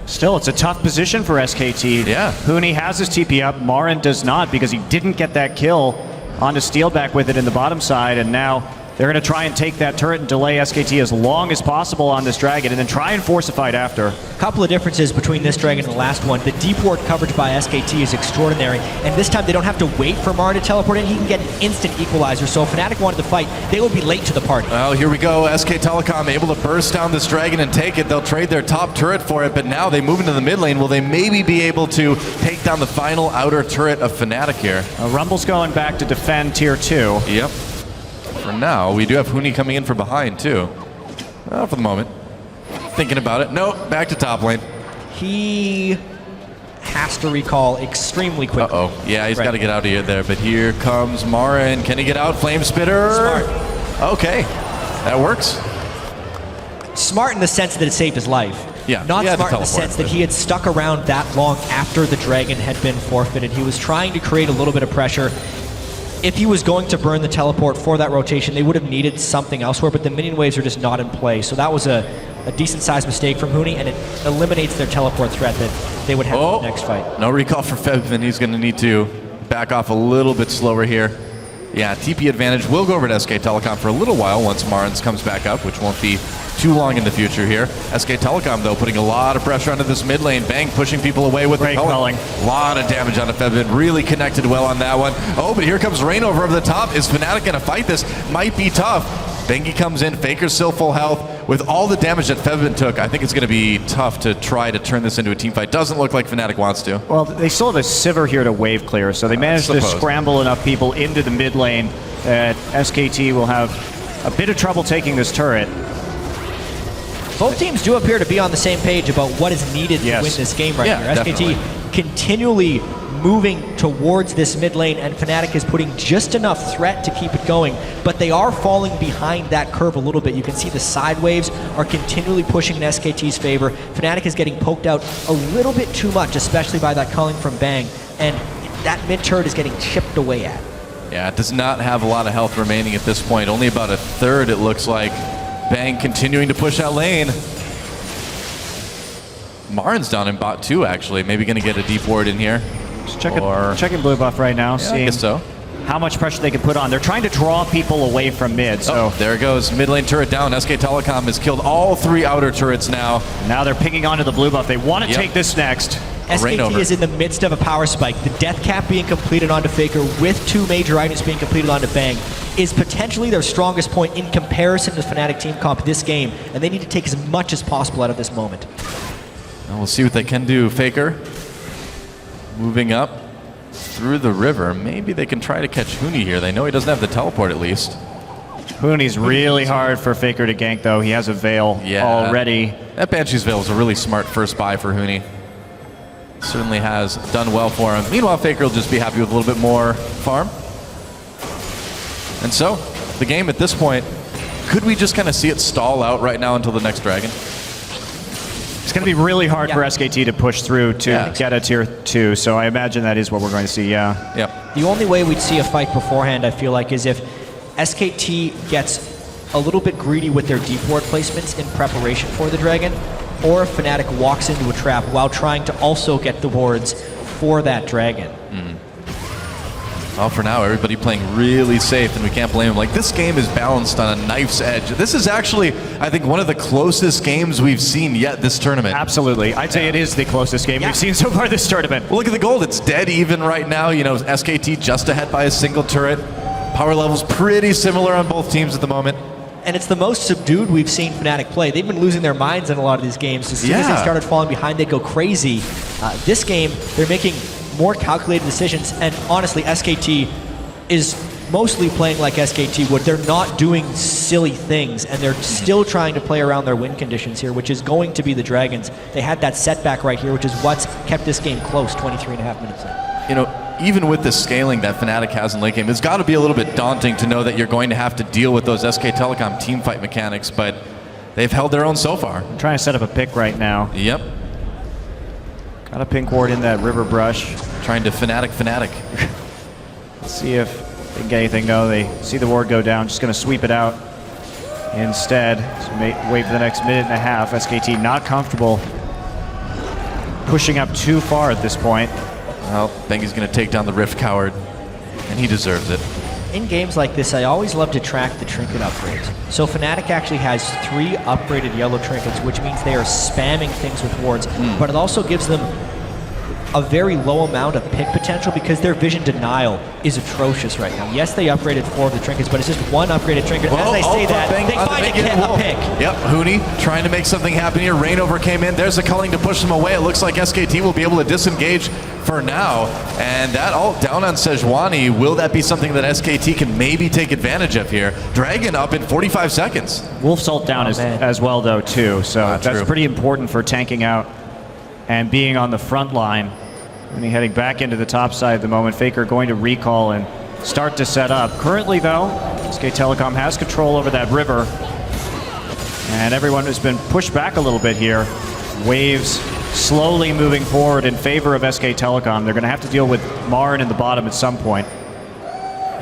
Still, it's a tough position for SKT. Yeah. Huni has his TP up. Marin does not, because he didn't get that kill onto Steelback with it in the bottom side, and now they're going to try and take that turret and delay SKT as long as possible on this dragon, and then try and force a fight after. A couple of differences between this dragon and the last one. The deep ward coverage by SKT is extraordinary, and this time they don't have to wait for Marin to teleport in. He can get an instant equalizer, so if Fnatic wanted to fight, they would be late to the party. Well, here we go. SK Telecom able to burst down this dragon and take it. They'll trade their top turret for it, but now they move into the mid lane. Will they maybe be able to take down the final outer turret of Fnatic here? Rumble's going back to defend tier 2. Yep. For now, we do have Huni coming in from behind too. For the moment. Thinking about it. Nope, back to top lane. He has to recall extremely quickly. Uh-oh. Yeah, he's got to get out of here there. But here comes Marin. Can he get out? Flame Spitter. Smart. Okay. That works. Smart in the sense that it saved his life. Yeah. Not smart in the sense that he had stuck around that long after the dragon had been forfeited. He was trying to create a little bit of pressure. If he was going to burn the teleport for that rotation, they would have needed something elsewhere, but the minion waves are just not in play. So that was a decent-sized mistake from Huni, and it eliminates their teleport threat that they would have in the next fight. No recall for Feb, and he's going to need to back off a little bit slower here. Yeah, TP advantage will go over to SK Telecom for a little while once Marins comes back up, which won't be too long in the future here. SK Telecom, though, putting a lot of pressure onto this mid lane. Bang pushing people away with Great the culling. A lot of damage on Febvin. Really connected well on that one. Oh, but here comes Rain over the top. Is Fnatic going to fight this? Might be tough. Bengi comes in. Faker's still full health. With all the damage that Febvin took, I think it's going to be tough to try to turn this into a team fight. Doesn't look like Fnatic wants to. Well, they still have a Sivir here to wave clear, so they managed to scramble enough people into the mid lane that SKT will have a bit of trouble taking this turret. Both teams do appear to be on the same page about what is needed to win this game right here. SKT continually moving towards this mid lane, and Fnatic is putting just enough threat to keep it going, but they are falling behind that curve a little bit. You can see the side waves are continually pushing in SKT's favor. Fnatic is getting poked out a little bit too much, especially by that culling from Bang, and that mid turret is getting chipped away at. Yeah, it does not have a lot of health remaining at this point. Only about a third, it looks like. Bang continuing to push that lane. Marin's down in bot 2, actually. Maybe going to get a deep ward in here. Just checking blue buff right now, seeing I guess so. How much pressure they can put on. They're trying to draw people away from mid. So there it goes. Mid lane turret down. SK Telecom has killed all 3 outer turrets now. Now they're pinging onto the blue buff. They want to take this next. SKT is in the midst of a power spike. The death cap being completed onto Faker with 2 major items being completed onto Bang is potentially their strongest point in comparison to Fnatic team comp this game, and they need to take as much as possible out of this moment. Well, we'll see what they can do. Faker moving up through the river. Maybe they can try to catch Huni here. They know he doesn't have the teleport at least. Huni's really hard for Faker to gank, though. He has a Veil already. That Banshee's Veil is a really smart first buy for Huni. Certainly has done well for him. Meanwhile, Faker will just be happy with a little bit more farm. And so, the game at this point, could we just kind of see it stall out right now until the next dragon? It's going to be really hard for SKT to push through to get a tier 2, so I imagine that is what we're going to see, The only way we'd see a fight beforehand, I feel like, is if SKT gets a little bit greedy with their deep ward placements in preparation for the dragon, or if Fnatic walks into a trap while trying to also get the wards for that dragon. Well, for now, everybody playing really safe, and we can't blame them. Like, this game is balanced on a knife's edge. This is actually, I think, one of the closest games we've seen yet this tournament. Absolutely. I'd say it is the closest game we've seen so far this tournament. Well, look at the gold. It's dead even right now. You know, SKT just ahead by a single turret. Power level's pretty similar on both teams at the moment. And it's the most subdued we've seen Fnatic play. They've been losing their minds in a lot of these games. As soon as they started falling behind, they go crazy. This game, they're making more calculated decisions, and honestly, SKT is mostly playing like SKT would. They're not doing silly things, and they're still trying to play around their win conditions here, which is going to be the Dragons. They had that setback right here, which is what's kept this game close 23.5 minutes in. You know, even with the scaling that Fnatic has in late game, it's got to be a little bit daunting to know that you're going to have to deal with those SK Telecom team fight mechanics, but they've held their own so far. I'm trying to set up a pick right now. Yep. Got a pink ward in that river brush. Trying to Fnatic. Let's see if they can get anything. No, they see the ward go down. Just going to sweep it out instead. So wait for the next minute and a half. SKT not comfortable pushing up too far at this point. Well, Bengi's going to take down the Rift Coward, and he deserves it. In games like this, I always love to track the trinket upgrades. So Fnatic actually has 3 upgraded yellow trinkets, which means they are spamming things with wards, but it also gives them a very low amount of pick potential because their vision denial is atrocious right now. Yes, they upgraded 4 of the trinkets, but it's just 1 upgraded trinket. As I say that, they find a pick. Yep, Huni trying to make something happen here. Rainover came in. There's a culling to push them away. It looks like SKT will be able to disengage for now. And that all down on Sejuani. Will that be something that SKT can maybe take advantage of here? Dragon up in 45 seconds. Wolf's ult down as well, though, too. So that's pretty important for tanking out and being on the front line. And he heading back into the top side at the moment. Faker going to recall and start to set up. Currently, though, SK Telecom has control over that river. And everyone has been pushed back a little bit here. Waves slowly moving forward in favor of SK Telecom. They're going to have to deal with Marin in the bottom at some point.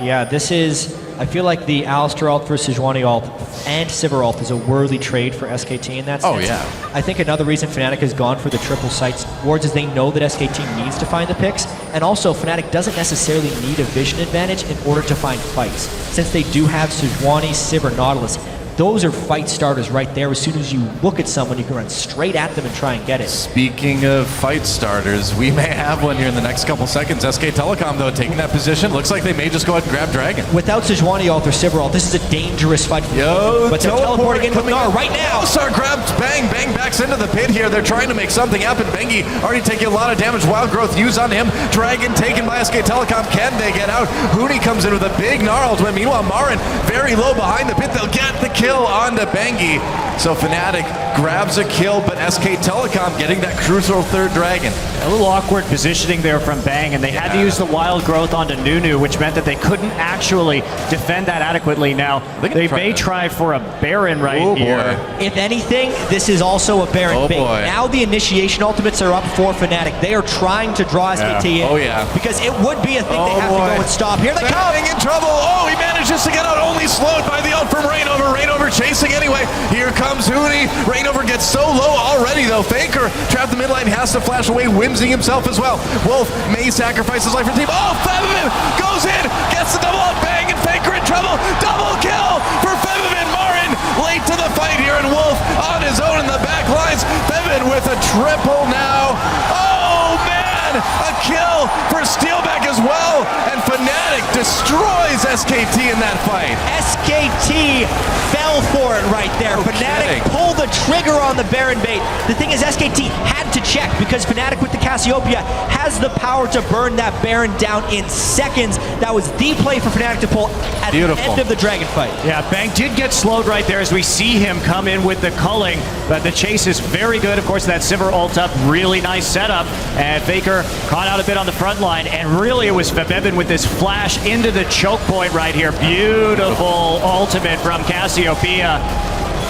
Yeah, this is I feel like the Alistar ult versus Sejuani ult and Sivir ult is a worthy trade for SKT in that sense. Oh, yeah. I think another reason Fnatic has gone for the triple sites wards is they know that SKT needs to find the picks, and also Fnatic doesn't necessarily need a vision advantage in order to find fights. Since they do have Sejuani, Sivir, Nautilus, those are fight starters right there. As soon as you look at someone, you can run straight at them and try and get it. Speaking of fight starters, we may have one here in the next couple seconds. SK Telecom, though, taking that position. Looks like they may just go ahead and grab Dragon. Without Sejuani ult or Sivir ult, this is a dangerous fight. But they're teleporting in with Gnar right now. Star grabs Bang. Bang backs into the pit here. They're trying to make something happen. Bengi already taking a lot of damage. Wild Growth used on him. Dragon taken by SK Telecom. Can they get out? Huni comes in with a big Gnar ultimate. Meanwhile, Marin very low behind the pit. They'll get the kill onto Bengi. So Fnatic grabs a kill, but SK Telecom getting that crucial third Dragon. A little awkward positioning there from Bang, and they had to use the Wild Growth onto Nunu, which meant that they couldn't actually defend that adequately. Now, they may try for a Baron right here. If anything, this is also a Baron bait. Now the initiation ultimates are up for Fnatic. They are trying to draw SKT in. Oh, yeah. Because it would be a thing they have to go and stop. Here they come! In trouble. Oh, he manages to get out, only slowed by the ult from Rainover. Rainover chasing anyway. Here comes Huni. Rainover gets so low already, though. FLICKR trapped the mid lane, has to flash away, whimsing himself as well. Wolf may sacrifice his life for the team. Oh, Febiven goes in, gets the double up, Bang, and FLICKR in trouble. Double kill for Febiven. Marin late to the fight here, and Wolf on his own in the back lines. Febiven with a triple now. Oh, man! A kill for Steelback as well, and Fnatic destroys SKT in that fight. SKT fell for it right there. Fnatic pulled the trigger on the Baron bait. The thing is, SKT had to check because Fnatic with the Cassiopeia has the power to burn that Baron down in seconds. That was the play for Fnatic to pull at the end of the Dragon fight. Yeah, Bang did get slowed right there as we see him come in with the culling, but the chase is very good. Of course, that Sivir ult up, really nice setup, and FLICKR caught out a bit on the front line, and really it was Febiven with this flash into the choke point right here. Beautiful ultimate from Cassiopeia,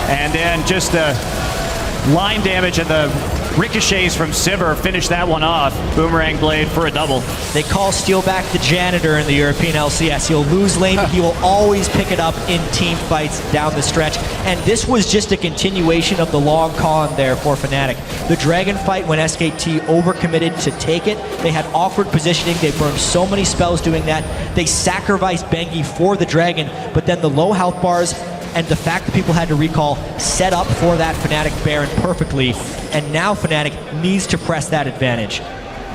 and then just the line damage and the ricochets from Sivir finish that one off. Boomerang blade for a double. They call Steelback the janitor in the European LCS. He'll lose lane, but he will always pick it up in team fights down the stretch. And this was just a continuation of the long con there for Fnatic. The Dragon fight, when SKT overcommitted to take it, they had awkward positioning. They burned so many spells doing that. They sacrificed Bengi for the Dragon, but then the low health bars and the fact that people had to recall set up for that Fnatic Baron perfectly, and now Fnatic needs to press that advantage.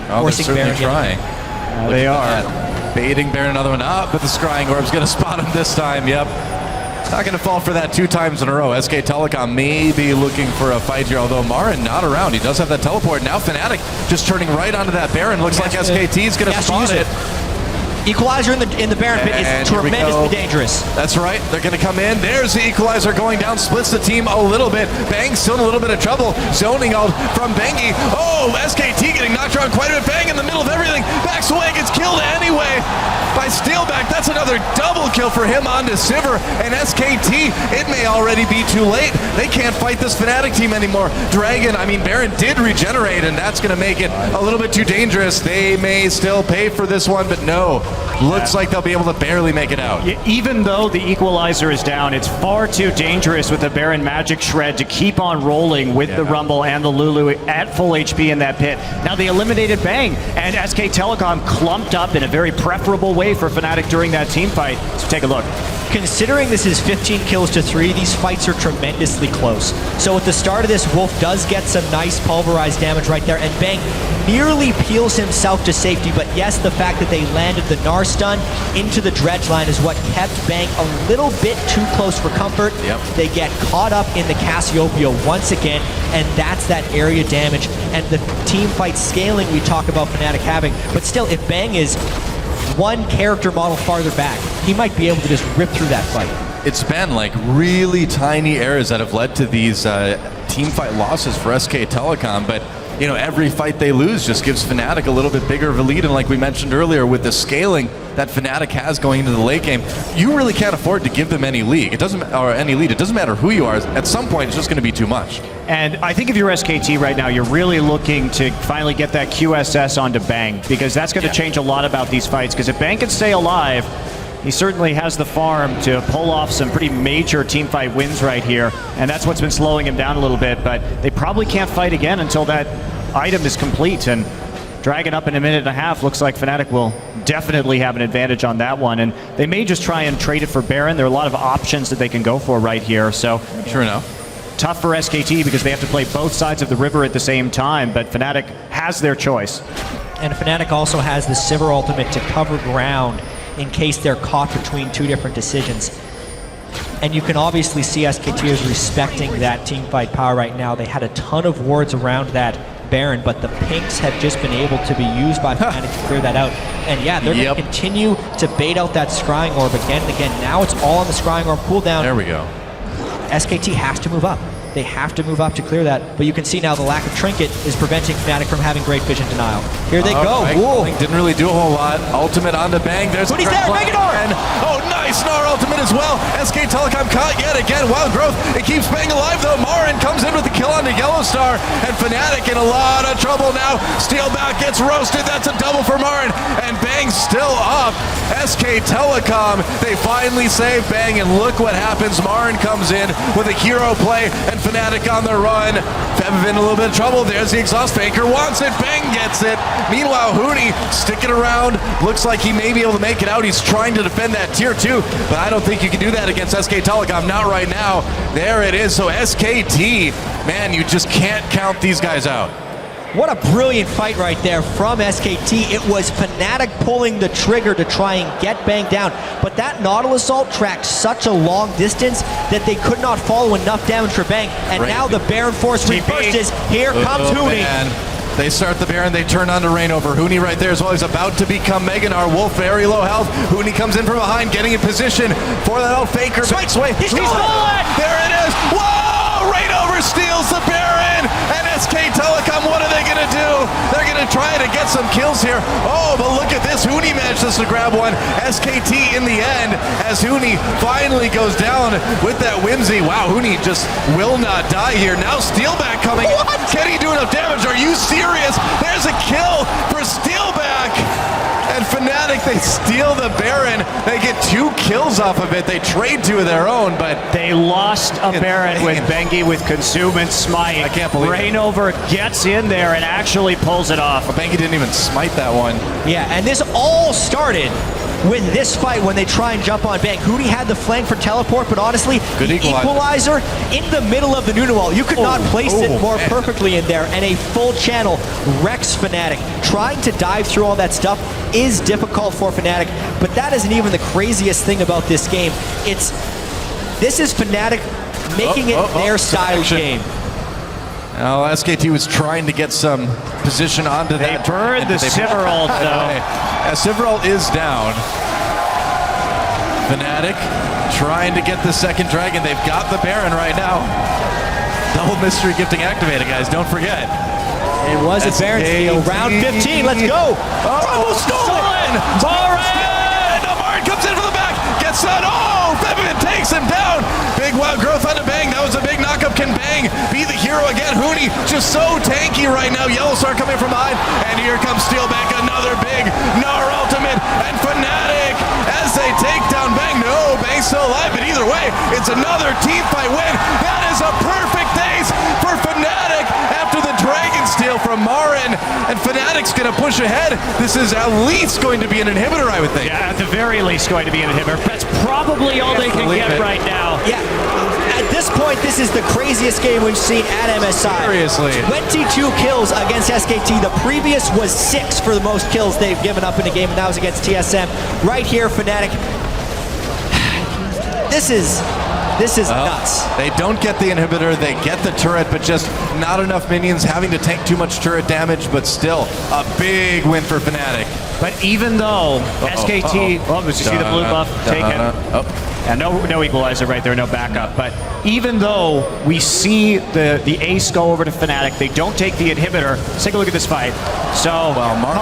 Oh, they're certainly trying. They are. Baiting Baron another one up, but the Scrying Orb's going to spot him this time, yep. Not going to fall for that 2 times in a row. SK Telecom may be looking for a fight here, although Marin not around. He does have that teleport. Now Fnatic just turning right onto that Baron. Looks like SKT's going to spot it. Equalizer in the Baron pit is tremendously dangerous. That's right. They're going to come in. There's the Equalizer going down. Splits the team a little bit. Bang still in a little bit of trouble. Zoning out from Bengi. Oh, SKT getting knocked around quite a bit. Bang in the middle of everything. Backs away. Gets killed anyway by Steelback. That's another double kill for him onto Sivir. And SKT, it may already be too late. They can't fight this Fnatic team anymore. Baron did regenerate, and that's going to make it a little bit too dangerous. They may still pay for this one, but no. Looks like they'll be able to barely make it out. Even though the Equalizer is down, it's far too dangerous with the Baron Magic Shred to keep on rolling with the Rumble and the Lulu at full HP in that pit. Now they eliminated Bang, and SK Telecom clumped up in a very preferable way for Fnatic during that team fight. So take a look. Considering this is 15 kills to 3, these fights are tremendously close. So at the start of this, Wolf does get some nice pulverized damage right there, and Bang nearly peels himself to safety, but yes, the fact that they landed the Gnar stun into the dredge line is what kept Bang a little bit too close for comfort. They get caught up in the Cassiopeia once again, and that's that area damage and the team fight scaling we talk about Fnatic having. But still, if Bang is one character model farther back, he might be able to just rip through that fight. It's been like really tiny errors that have led to these team fight losses for SK Telecom, but every fight they lose just gives Fnatic a little bit bigger of a lead, and like we mentioned earlier, with the scaling that Fnatic has going into the late game, you really can't afford to give them any lead. It doesn't matter who you are. At some point, it's just going to be too much. And I think if you're SKT right now, you're really looking to finally get that QSS onto Bang, because that's going to change a lot about these fights, because if Bang can stay alive, he certainly has the farm to pull off some pretty major teamfight wins right here, and that's what's been slowing him down a little bit, but they probably can't fight again until that item is complete, and Dragon up in a minute and a half. Looks like Fnatic will definitely have an advantage on that one, and they may just try and trade it for Baron. There are a lot of options that they can go for right here, so Sure enough. tough for SKT because they have to play both sides of the river at the same time, but Fnatic has their choice. And Fnatic also has the Sivir ultimate to cover ground in case they're caught between two different decisions. And you can obviously see SKT is respecting that teamfight power right now. They had a ton of wards around that Baron, but the pinks have just been able to be used by Fnatic to clear that out. And yeah, they're going to continue to bait out that Scrying Orb again and again. Now it's all on the Scrying Orb cooldown. There we go. SKT has to move up. They have to move up to clear that, but you can see now the lack of Trinket is preventing Fnatic from having great vision denial. Here they go. Whoa. Didn't really do a whole lot. Ultimate onto Bang. There's But he's there, Megador! And, oh, nice Gnar ultimate as well. SK Telecom caught yet again. Wild Growth. It keeps Bang alive though. Marin comes in with the kill onto Yellowstar, and Fnatic in a lot of trouble now. Steelback gets roasted. That's a double for Marin, and Bang's still up. SK Telecom, they finally save Bang, and look what happens. Marin comes in with a hero play, and Fnatic on the run. Fev in a little bit of trouble. There's the exhaust. Faker wants it. Bang gets it. Meanwhile, Huni sticking around. Looks like he may be able to make it out. He's trying to defend that tier 2, but I don't think you can do that against SK Telecom. Not right now. There it is. So SKT, man, you just can't count these guys out. What a brilliant fight right there from SKT. It was Fnatic pulling the trigger to try and get Bang down, but that Nautilus ult tracked such a long distance that they could not follow enough damage for Bang, and now the Baron Force reverses. Here comes Huni. Man. They start the Baron, they turn on to Reignover. Huni right there as well. He's about to become Meganar. Wolf very low health. Huni comes in from behind, getting in position for that old Faker. Back sway. He's stolen! There it is. Whoa! Reignover steals the Baron. And SK Telecom, what are they going to do? They're going to try to get some kills here. Oh, but look at this. Huni manages to grab one. SKT in the end as Huni finally goes down with that Whimsy. Wow, Huni just will not die here. Now Steelback coming. What? Can he do enough damage? Are you serious? There's a kill for Steelback. And Fnatic, they steal the Baron. They get 2 kills off of it. They trade 2 of their own, but they lost a Baron with Bengi with Consume and Smite. I can't believe Reignover gets in there and actually pulls it off. But Bengi didn't even smite that one. Yeah, and this all started with this fight when they try and jump on Bang. Huni had the flank for teleport, but honestly, good the equalizer in the middle of the Nunu wall. You could not place it more perfectly in there, and a full channel wrecks Fnatic. Trying to dive through all that stuff is difficult for Fnatic, but that isn't even the craziest thing about this game. This is Fnatic making it their style game. Now SKT was trying to get some position onto that. They burned the Sivir ult though. Sivir ult is down. Fnatic trying to get the second dragon. They've got the Baron right now. Double mystery gifting activated, guys. Don't forget. It was a Baron steal. Round 15. Let's go. Oh, stolen! Marin! No, Marin comes in from the back. Gets that. Oh, Febian takes him down. Big Wild Growth onto Bang. That was a big knockup. Can Bang be the hero again? Huni just so tanky right now. Yellowstar coming from behind. And here comes Steelback. Another big Gnar ultimate. And Fnatic as they take down Bang. No, Bang's still alive. But either way, it's another team fight win. That is a perfect days for Fnatic after the Dragon steal from Marin. And Fnatic's going to push ahead. This is at least going to be an inhibitor, I would think. Yeah, at the very least going to be an inhibitor. That's probably all they can get right now. Yeah. At this point, this is the craziest game we've seen at MSI. Seriously. 22 kills against SKT. The previous was 6 for the most kills they've given up in a game, and that was against TSM. Right here, Fnatic. This is nuts. They don't get the inhibitor, they get the turret, but just not enough minions, having to tank too much turret damage, but still a big win for Fnatic. But even though SKT, you see the blue buff taken. And no equalizer right there, no backup. But even though we see the ace go over to Fnatic, they don't take the inhibitor. Let's take a look at this fight. So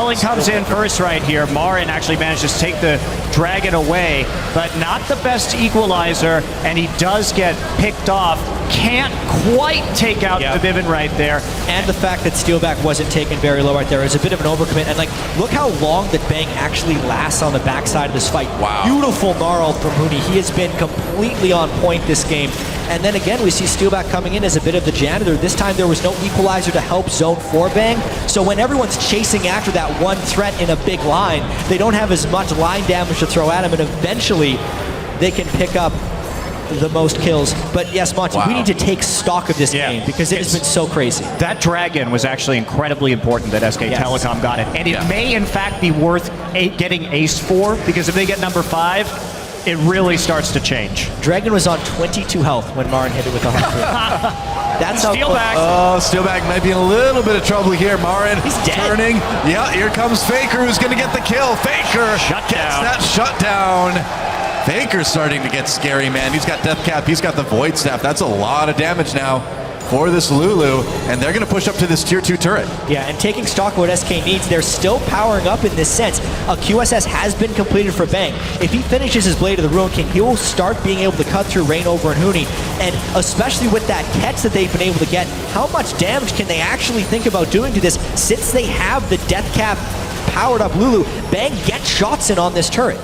Culling comes in first right here. Marin actually manages to take the dragon away, but not the best equalizer, and he does get picked off. Can't quite take out the Vivin right there. And the fact that Steelback wasn't taken very low right there is a bit of an overcommit. And like, look how long that Bang actually lasts on the backside of this fight. Wow. Beautiful gnarl from Huni. He has been completely on point this game. And then again, we see Steelback coming in as a bit of the janitor. This time there was no equalizer to help zone for Bang. So when everyone's chasing after that one threat in a big line, they don't have as much line damage to throw at him, and eventually they can pick up the most kills. But yes, Monty, we need to take stock of this game because it has been so crazy. That dragon was actually incredibly important that SK Telecom got it. And it may in fact be worth getting ace for, because if they get number 5, it really starts to change. Dragon was on 22 health when Marin hit it with the Harpoon. That's how Steelback. Oh, Steelback might be in a little bit of trouble here. Marin He's dead. turning. Yeah, here comes FLICKR, who's going to get the kill. FLICKR Shut gets down. that shutdown. FLICKR's starting to get scary, man. He's got Death Cap. He's got the Void Staff. That's a lot of damage now for this Lulu, and they're going to push up to this tier 2 turret. Yeah, and taking stock of what SK needs, they're still powering up in this sense. A QSS has been completed for Bang. If he finishes his Blade of the Ruin King, he will start being able to cut through Rainover and Huni, and especially with that catch that they've been able to get, how much damage can they actually think about doing to this since they have the Death Cap powered up Lulu? Bang gets shots in on this turret.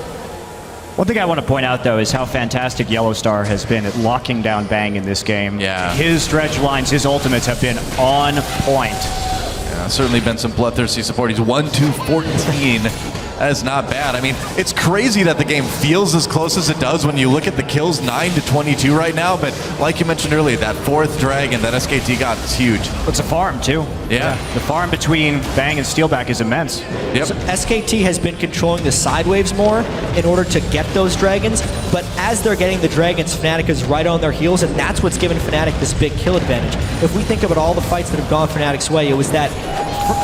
One thing I want to point out, though, is how fantastic Yellowstar has been at locking down Bang in this game. Yeah. His dredge lines, his ultimates have been on point. Yeah, certainly been some bloodthirsty support. He's 1-2-14. That is not bad. I mean, it's crazy that the game feels as close as it does when you look at the kills, 9-22 right now. But like you mentioned earlier, that 4th dragon that SKT got is huge. It's a farm, too. Yeah. The farm between Bang and Steelback is immense. Yep. So SKT has been controlling the side waves more in order to get those dragons, but as they're getting the dragons, Fnatic is right on their heels, and that's what's given Fnatic this big kill advantage. If we think about all the fights that have gone Fnatic's way, it was that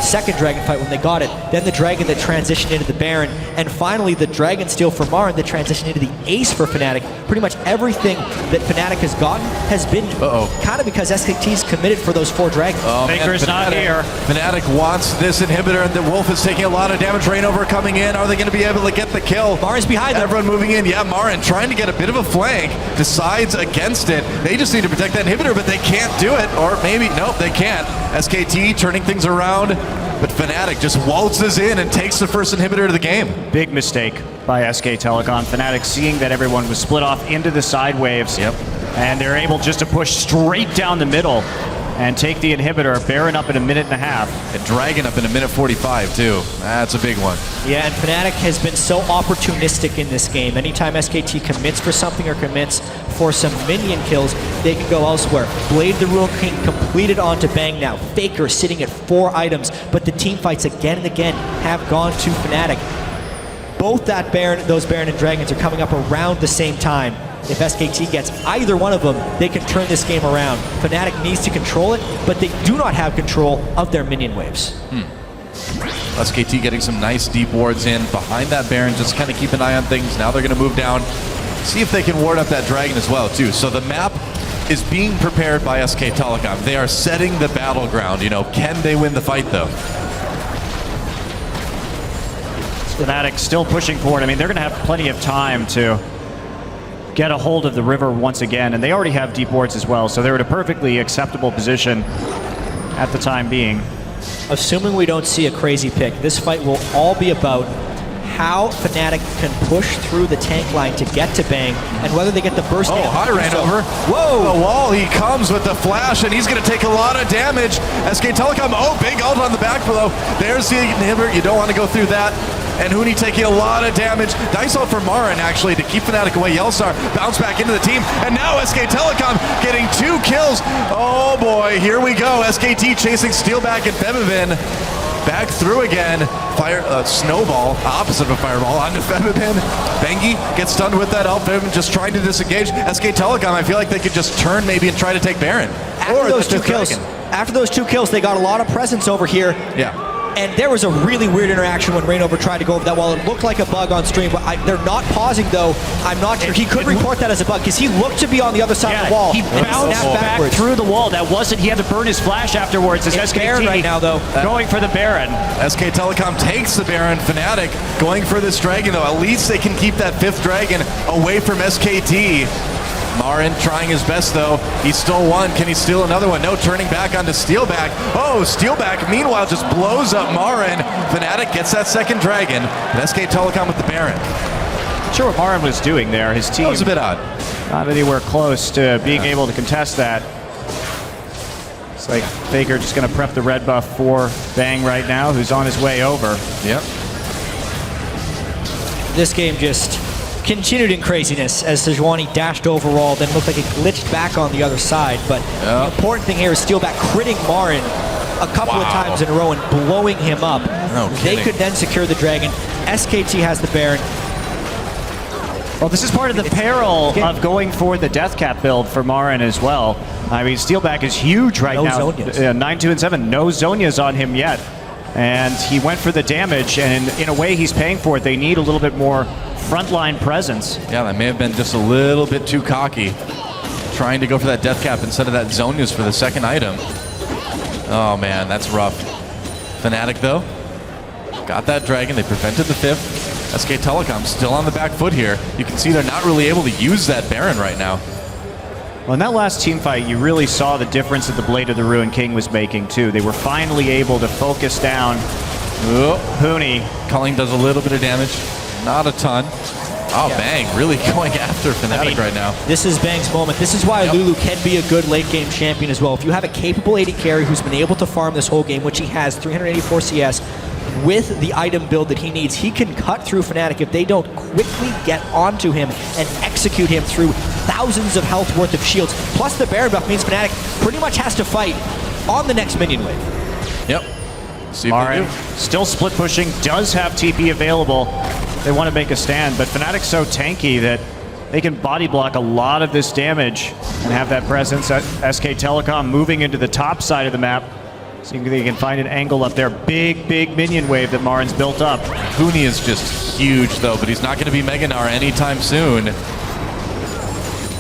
second dragon fight when they got it, then the dragon that transitioned into the Baron, and finally the dragon steal for Marin that transitioned into the ace for Fnatic. Pretty much everything that Fnatic has gotten has been kind of because SKT's committed for those 4 dragons. FLICKR's not here. Fnatic wants this inhibitor, and the Wolf is taking a lot of damage. Rainover coming in. Are they going to be able to get the kill? Marin's behind them. Everyone moving in. Yeah, Marin trying to get a bit of a flank. Decides against it. They just need to protect that inhibitor, but they can't do it. Or maybe, nope, they can't. SKT turning things around, but Fnatic just waltzes in and takes the first inhibitor of the game. Big mistake by SK Telecom. Fnatic seeing that everyone was split off into the side waves. Yep. And they're able just to push straight down the middle and take the inhibitor. Baron up in a minute and a half. And Dragon up in a minute 45 too. That's a big one. Yeah, and Fnatic has been so opportunistic in this game. Anytime SKT commits for something or commits for some minion kills, they can go elsewhere. Blade the Ruin King completed onto Bang now. FLICKR sitting at 4 items, but the team fights again and again have gone to Fnatic. Both those Baron and Dragons are coming up around the same time. If SKT gets either one of them, they can turn this game around. Fnatic needs to control it, but they do not have control of their minion waves. SKT getting some nice deep wards in behind that Baron, just kind of keep an eye on things. Now they're going to move down, see if they can ward up that Dragon as well too. So the map is being prepared by SK Telecom. They are setting the battleground. You know, can they win the fight though? Fnatic still pushing forward. I mean, they're going to have plenty of time to get a hold of the river once again, and they already have deep wards as well, so they're in a perfectly acceptable position at the time being. Assuming we don't see a crazy pick, this fight will all be about how Fnatic can push through the tank line to get to Bang, and whether they get the burst. Oh, hi, Rainover. Whoa! The wall, he comes with the flash, and he's going to take a lot of damage. SK Telecom, oh, big ult on the back below. There's the inhibitor. You don't want to go through that. And Huni taking a lot of damage. Nice ult for Marin, actually, to keep Fnatic away. Yellowstar bounce back into the team. And now SK Telecom getting 2 kills. Oh, boy, here we go. SKT chasing Steelback and Femivin. Back through again. Snowball, opposite of a fireball, onto Femivin. Bengi gets stunned with that ult. Femivin just trying to disengage. SK Telecom, I feel like they could just turn maybe and try to take Baron. After those 2 kills, they got a lot of presence over here. Yeah. And there was a really weird interaction when Rainover tried to go over that wall. It looked like a bug on stream, but they're not pausing though. I'm not sure. He could report that as a bug because he looked to be on the other side of the wall. He bounced back through the wall. That wasn't, he had to burn his flash afterwards. As SKT Baron right now though. Going for the Baron. SK Telecom takes the Baron. Fnatic going for this dragon though. At least they can keep that 5th dragon away from SKT. Marin trying his best though. He stole one. Can he steal another one? No, turning back onto Steelback. Oh, Steelback meanwhile just blows up Marin. Fnatic gets that 2nd dragon. And SK Telecom with the Baron. Not sure what Marin was doing there. His team That was a bit odd. Not anywhere close to being able to contest that. It's like FLICKR just going to prep the red buff for Bang right now, who's on his way over. Yep. This game just continued in craziness as Sejuani dashed overall, then looked like it glitched back on the other side. But the important thing here is Steelback critting Marin a couple of times in a row and blowing him up. No They kidding. could then secure the dragon. SKT has the Baron. Well, this is part of the peril of going for the death cap build for Marin as well. I mean, Steelback is huge right No now. Zonias. 9-2 and 7. No Zonias on him yet. And he went for the damage, and in a way he's paying for it. They need a little bit more frontline presence. Yeah, that may have been just a little bit too cocky. Trying to go for that death cap instead of that Zonius for the 2nd item. Oh man, that's rough. Fnatic though, got that dragon. They prevented the 5th. SK Telecom still on the back foot here. You can see they're not really able to use that Baron right now. Well, in that last team fight, you really saw the difference that the Blade of the Ruined King was making too. They were finally able to focus down Huni. Culling does a little bit of damage, not a ton. Oh, Bang, really going after Fnatic right now. This is Bang's moment. This is why Lulu can be a good late game champion as well. If you have a capable AD carry who's been able to farm this whole game, which he has, 384 CS, with the item build that he needs, he can cut through Fnatic if they don't quickly get onto him and execute him through thousands of health worth of shields. Plus the Baron buff means Fnatic pretty much has to fight on the next minion wave. Yep. See if Marin they do. still split pushing, does have TP available. They want to make a stand, but Fnatic's so tanky that they can body block a lot of this damage and have that presence. SK Telecom moving into the top side of the map. So they can find an angle up there. Big minion wave that Marin's built up. Huni is just huge though, but he's not going to be Meganar anytime soon.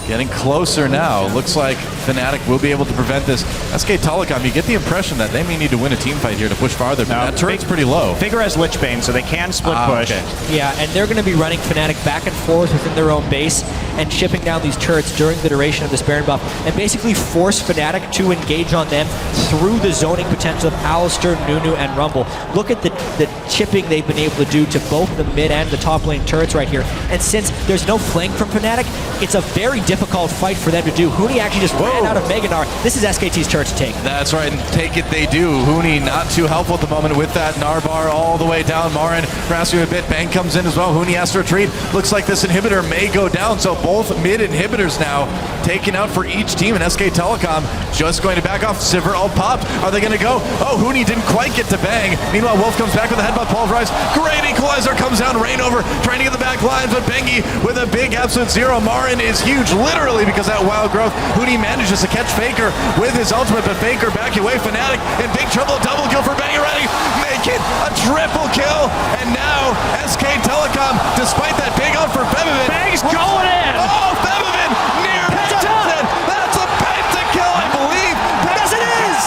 Getting closer now. Looks like Fnatic will be able to prevent this. SK Telecom, you get the impression that they may need to win a team fight here to push farther, but that turret's pretty low. FLICKR has Lichbane, so they can split push. Okay. Yeah, and they're going to be running Fnatic back and forth within their own base and chipping down these turrets during the duration of this Baron buff and basically force Fnatic to engage on them through the zoning potential of Alistar, Nunu, and Rumble. Look at the chipping they've been able to do to both the mid and the top lane turrets right here. And since there's no flank from Fnatic, it's a very difficult fight for them to do. Huni actually just ran out of Meganar. This is SKT's turret to take. That's right, and take it they do. Huni not too helpful at the moment with that Narbar all the way down. Marin grasping a bit. Bang comes in as well. Huni has to retreat. Looks like this inhibitor may go down, so both mid inhibitors now taken out for each team, and SK Telecom just going to back off. Sivir all popped. Are they going to go? Oh, Huni didn't quite get to Bang. Meanwhile, Wolf comes back with a headbutt pulverize. Great equalizer comes down. Rainover trying to get the back lines, but Bengi with a big absolute zero. Marin is huge, literally, because that wild growth. Huni manages to catch FLICKR with his ultimate, but FLICKR backing away. Fnatic in big trouble. Double kill for Bang already. Make it a triple kill, and now SK Telecom, despite that big ult for Bevivin. Bang's going in! Oh, Bevivin near Penta! That's a pentakill, I believe. Yes, it is!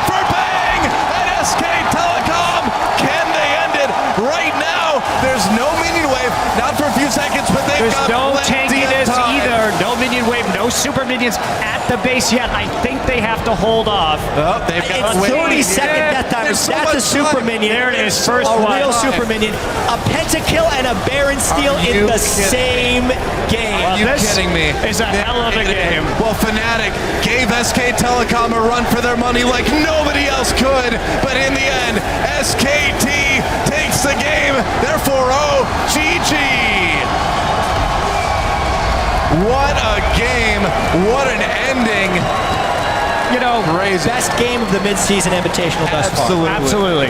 For Bang and SK Telecom. Can they end it right now? There's no minion wave, not for a few seconds, but they've There's got no plenty of tankiness time. either. No minion wave, no super minions at the base yet. I think they have to hold off. Oh, they've got It's 30-second death time. There's so That's a much super time. minion. There it is, first a one. real super minion. A pentakill and a Baron steal Are in you the kidding? same game. Are you This kidding me? is a hell of a game. Well, Fnatic gave SK Telecom a run for their money like nobody else could, but in the end, SKT takes the game. They're 4-0. GG. What a game. What an ending. You know, Crazy. Best game of the mid-season invitational thus far. Absolutely. absolutely.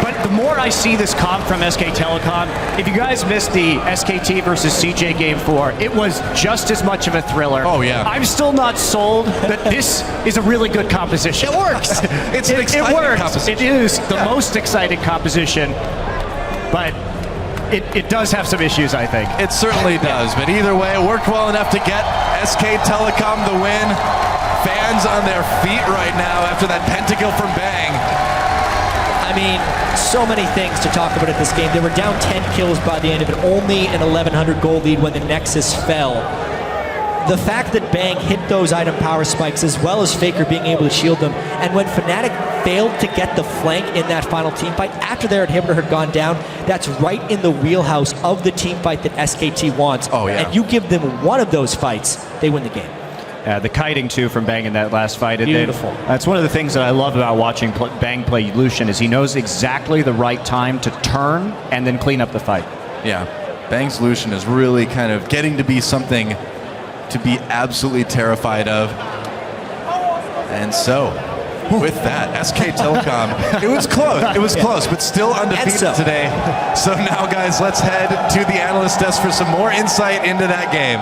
But more I see this comp from SK Telecom, if you guys missed the SKT versus CJ Game 4, it was just as much of a thriller. Oh, yeah. I'm still not sold that this is a really good composition. It works. It's an exciting composition. It is the most exciting composition, but it does have some issues, I think. It certainly does, but either way, it worked well enough to get SK Telecom the win. Fans on their feet right now after that pentakill from Bang. I mean, so many things to talk about at this game. They were down 10 kills by the end of it, only an 1,100 gold lead when the Nexus fell. The fact that Bang hit those item power spikes as well as FLICKR being able to shield them, and when Fnatic failed to get the flank in that final team fight after their inhibitor had gone down, that's right in the wheelhouse of the team fight that SKT wants. Oh, yeah. And you give them one of those fights, they win the game. The kiting too from Bang in that last fight. Beautiful. That's one of the things that I love about watching Bang play Lucian is he knows exactly the right time to turn and then clean up the fight. Yeah, Bang's Lucian is really kind of getting to be something to be absolutely terrified of. And so, with that, SK Telecom, it was close. It was close, but still undefeated today. So now, guys, let's head to the analyst desk for some more insight into that game.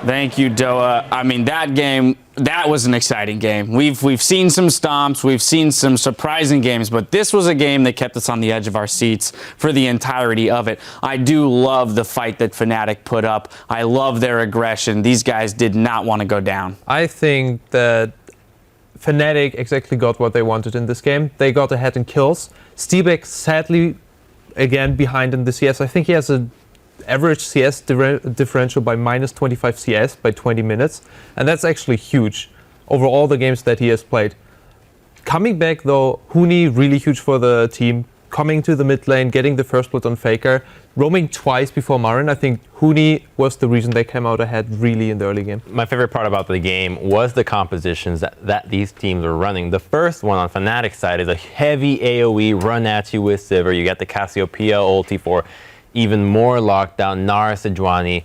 Thank you, Doa. I mean, that game, that was an exciting game. We've seen some stomps, we've seen some surprising games, but this was a game that kept us on the edge of our seats for the entirety of it. I do love the fight that Fnatic put up. I love their aggression. These guys did not want to go down. I think that Fnatic exactly got what they wanted in this game. They got ahead in kills. Steelback, sadly, again, behind in the CS. I think he has an average CS differential by minus 25 CS by 20 minutes. And that's actually huge over all the games that he has played. Coming back though, Huni really huge for the team. Coming to the mid lane, getting the first blood on FLICKR, roaming twice before Marin. I think Huni was the reason they came out ahead really in the early game. My favorite part about the game was the compositions that these teams were running. The first one on Fnatic's side is a heavy AoE run at you with Sivir. You get the Cassiopeia ulti for even more lockdown, Nara, Sejuani,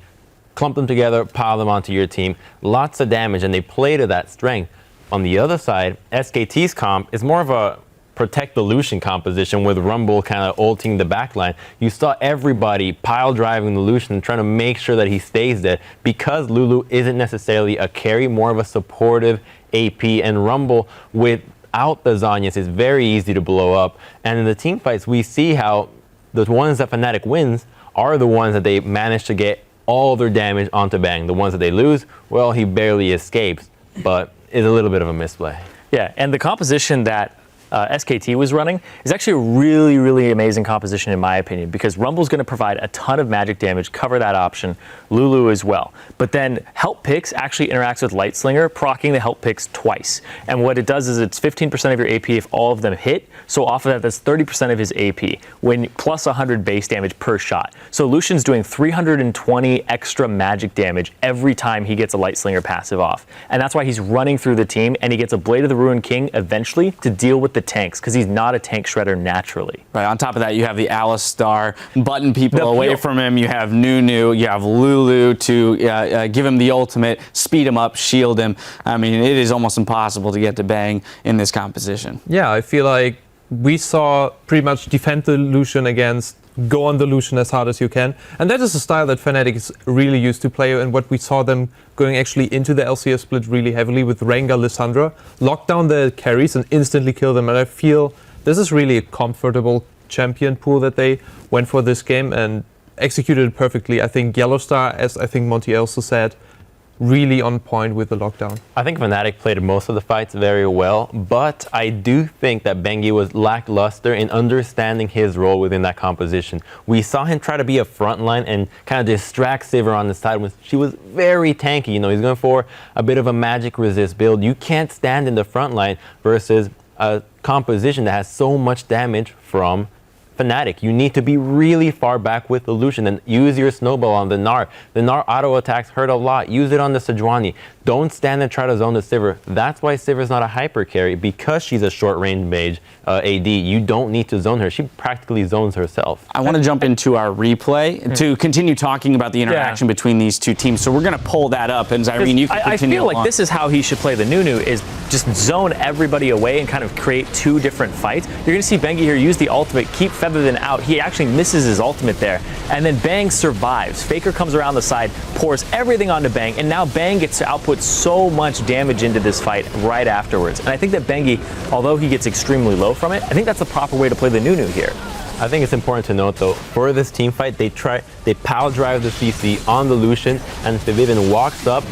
clump them together, pile them onto your team. Lots of damage, and they play to that strength. On the other side, SKT's comp is more of a protect the Lucian composition with Rumble kind of ulting the backline. You saw everybody pile driving the Lucian, trying to make sure that he stays there because Lulu isn't necessarily a carry, more of a supportive AP, and Rumble without the Zhonya's is very easy to blow up. And in the team fights, we see how the ones that Fnatic wins are the ones that they manage to get all their damage onto Bang. The ones that they lose, well, he barely escapes, but it's a little bit of a misplay. Yeah, and the composition that SKT was running is actually a really, really amazing composition in my opinion, because Rumble's going to provide a ton of magic damage, cover that option, Lulu as well. But then Help Picks actually interacts with Lightslinger, proccing the Help Picks twice. And what it does is it's 15% of your AP if all of them hit, so off of that, that's 30% of his AP, when plus 100 base damage per shot. So Lucian's doing 320 extra magic damage every time he gets a Lightslinger passive off. And that's why he's running through the team, and he gets a Blade of the Ruined King eventually to deal with the tanks, because he's not a tank shredder naturally. Right, on top of that, you have the Alistar button people away from him. You have Nunu, you have Lulu to give him the ultimate, speed him up, shield him. I mean, it is almost impossible to get to Bang in this composition. Yeah, I feel like we saw pretty much defend the Lucian against go on the Lucian as hard as you can. And that is a style that Fnatic is really used to play, and what we saw them going actually into the LCS split really heavily with Rengar, Lissandra, lock down the carries and instantly kill them. And I feel this is really a comfortable champion pool that they went for this game and executed it perfectly. I think Yellowstar, as I think Monty also said, really on point with the lockdown. I think Fnatic played most of the fights very well, but I do think that Bengi was lackluster in understanding his role within that composition. We saw him try to be a frontline and kind of distract Sivir on the side when she was very tanky. You know, he's going for a bit of a magic resist build. You can't stand in the front line versus a composition that has so much damage from Fnatic. You need to be really far back with the Lucian and use your snowball on the Gnar. The Gnar auto attacks hurt a lot. Use it on the Sejuani. don't stand and try to zone the Sivir. That's why Sivir's not a hyper carry, because she's a short range mage AD. You don't need to zone her. She practically zones herself. I want to jump into our replay to continue talking about the interaction between these two teams. So we're going to pull that up, and Zyrene, you can continue. I feel like this is how he should play the Nunu, is just zone everybody away and kind of create two different fights. You're going to see Bengi here use the ultimate, keep Featherthen out. He actually misses his ultimate there, and then Bang survives. FLICKR comes around the side, pours everything onto Bang, and now Bang gets to output so much damage into this fight right afterwards. And I think that Bengi, although he gets extremely low from it, I think that's the proper way to play the Nunu here. I think it's important to note, though, for this team fight, they pile drive the CC on the Lucian, and Featherthen walks up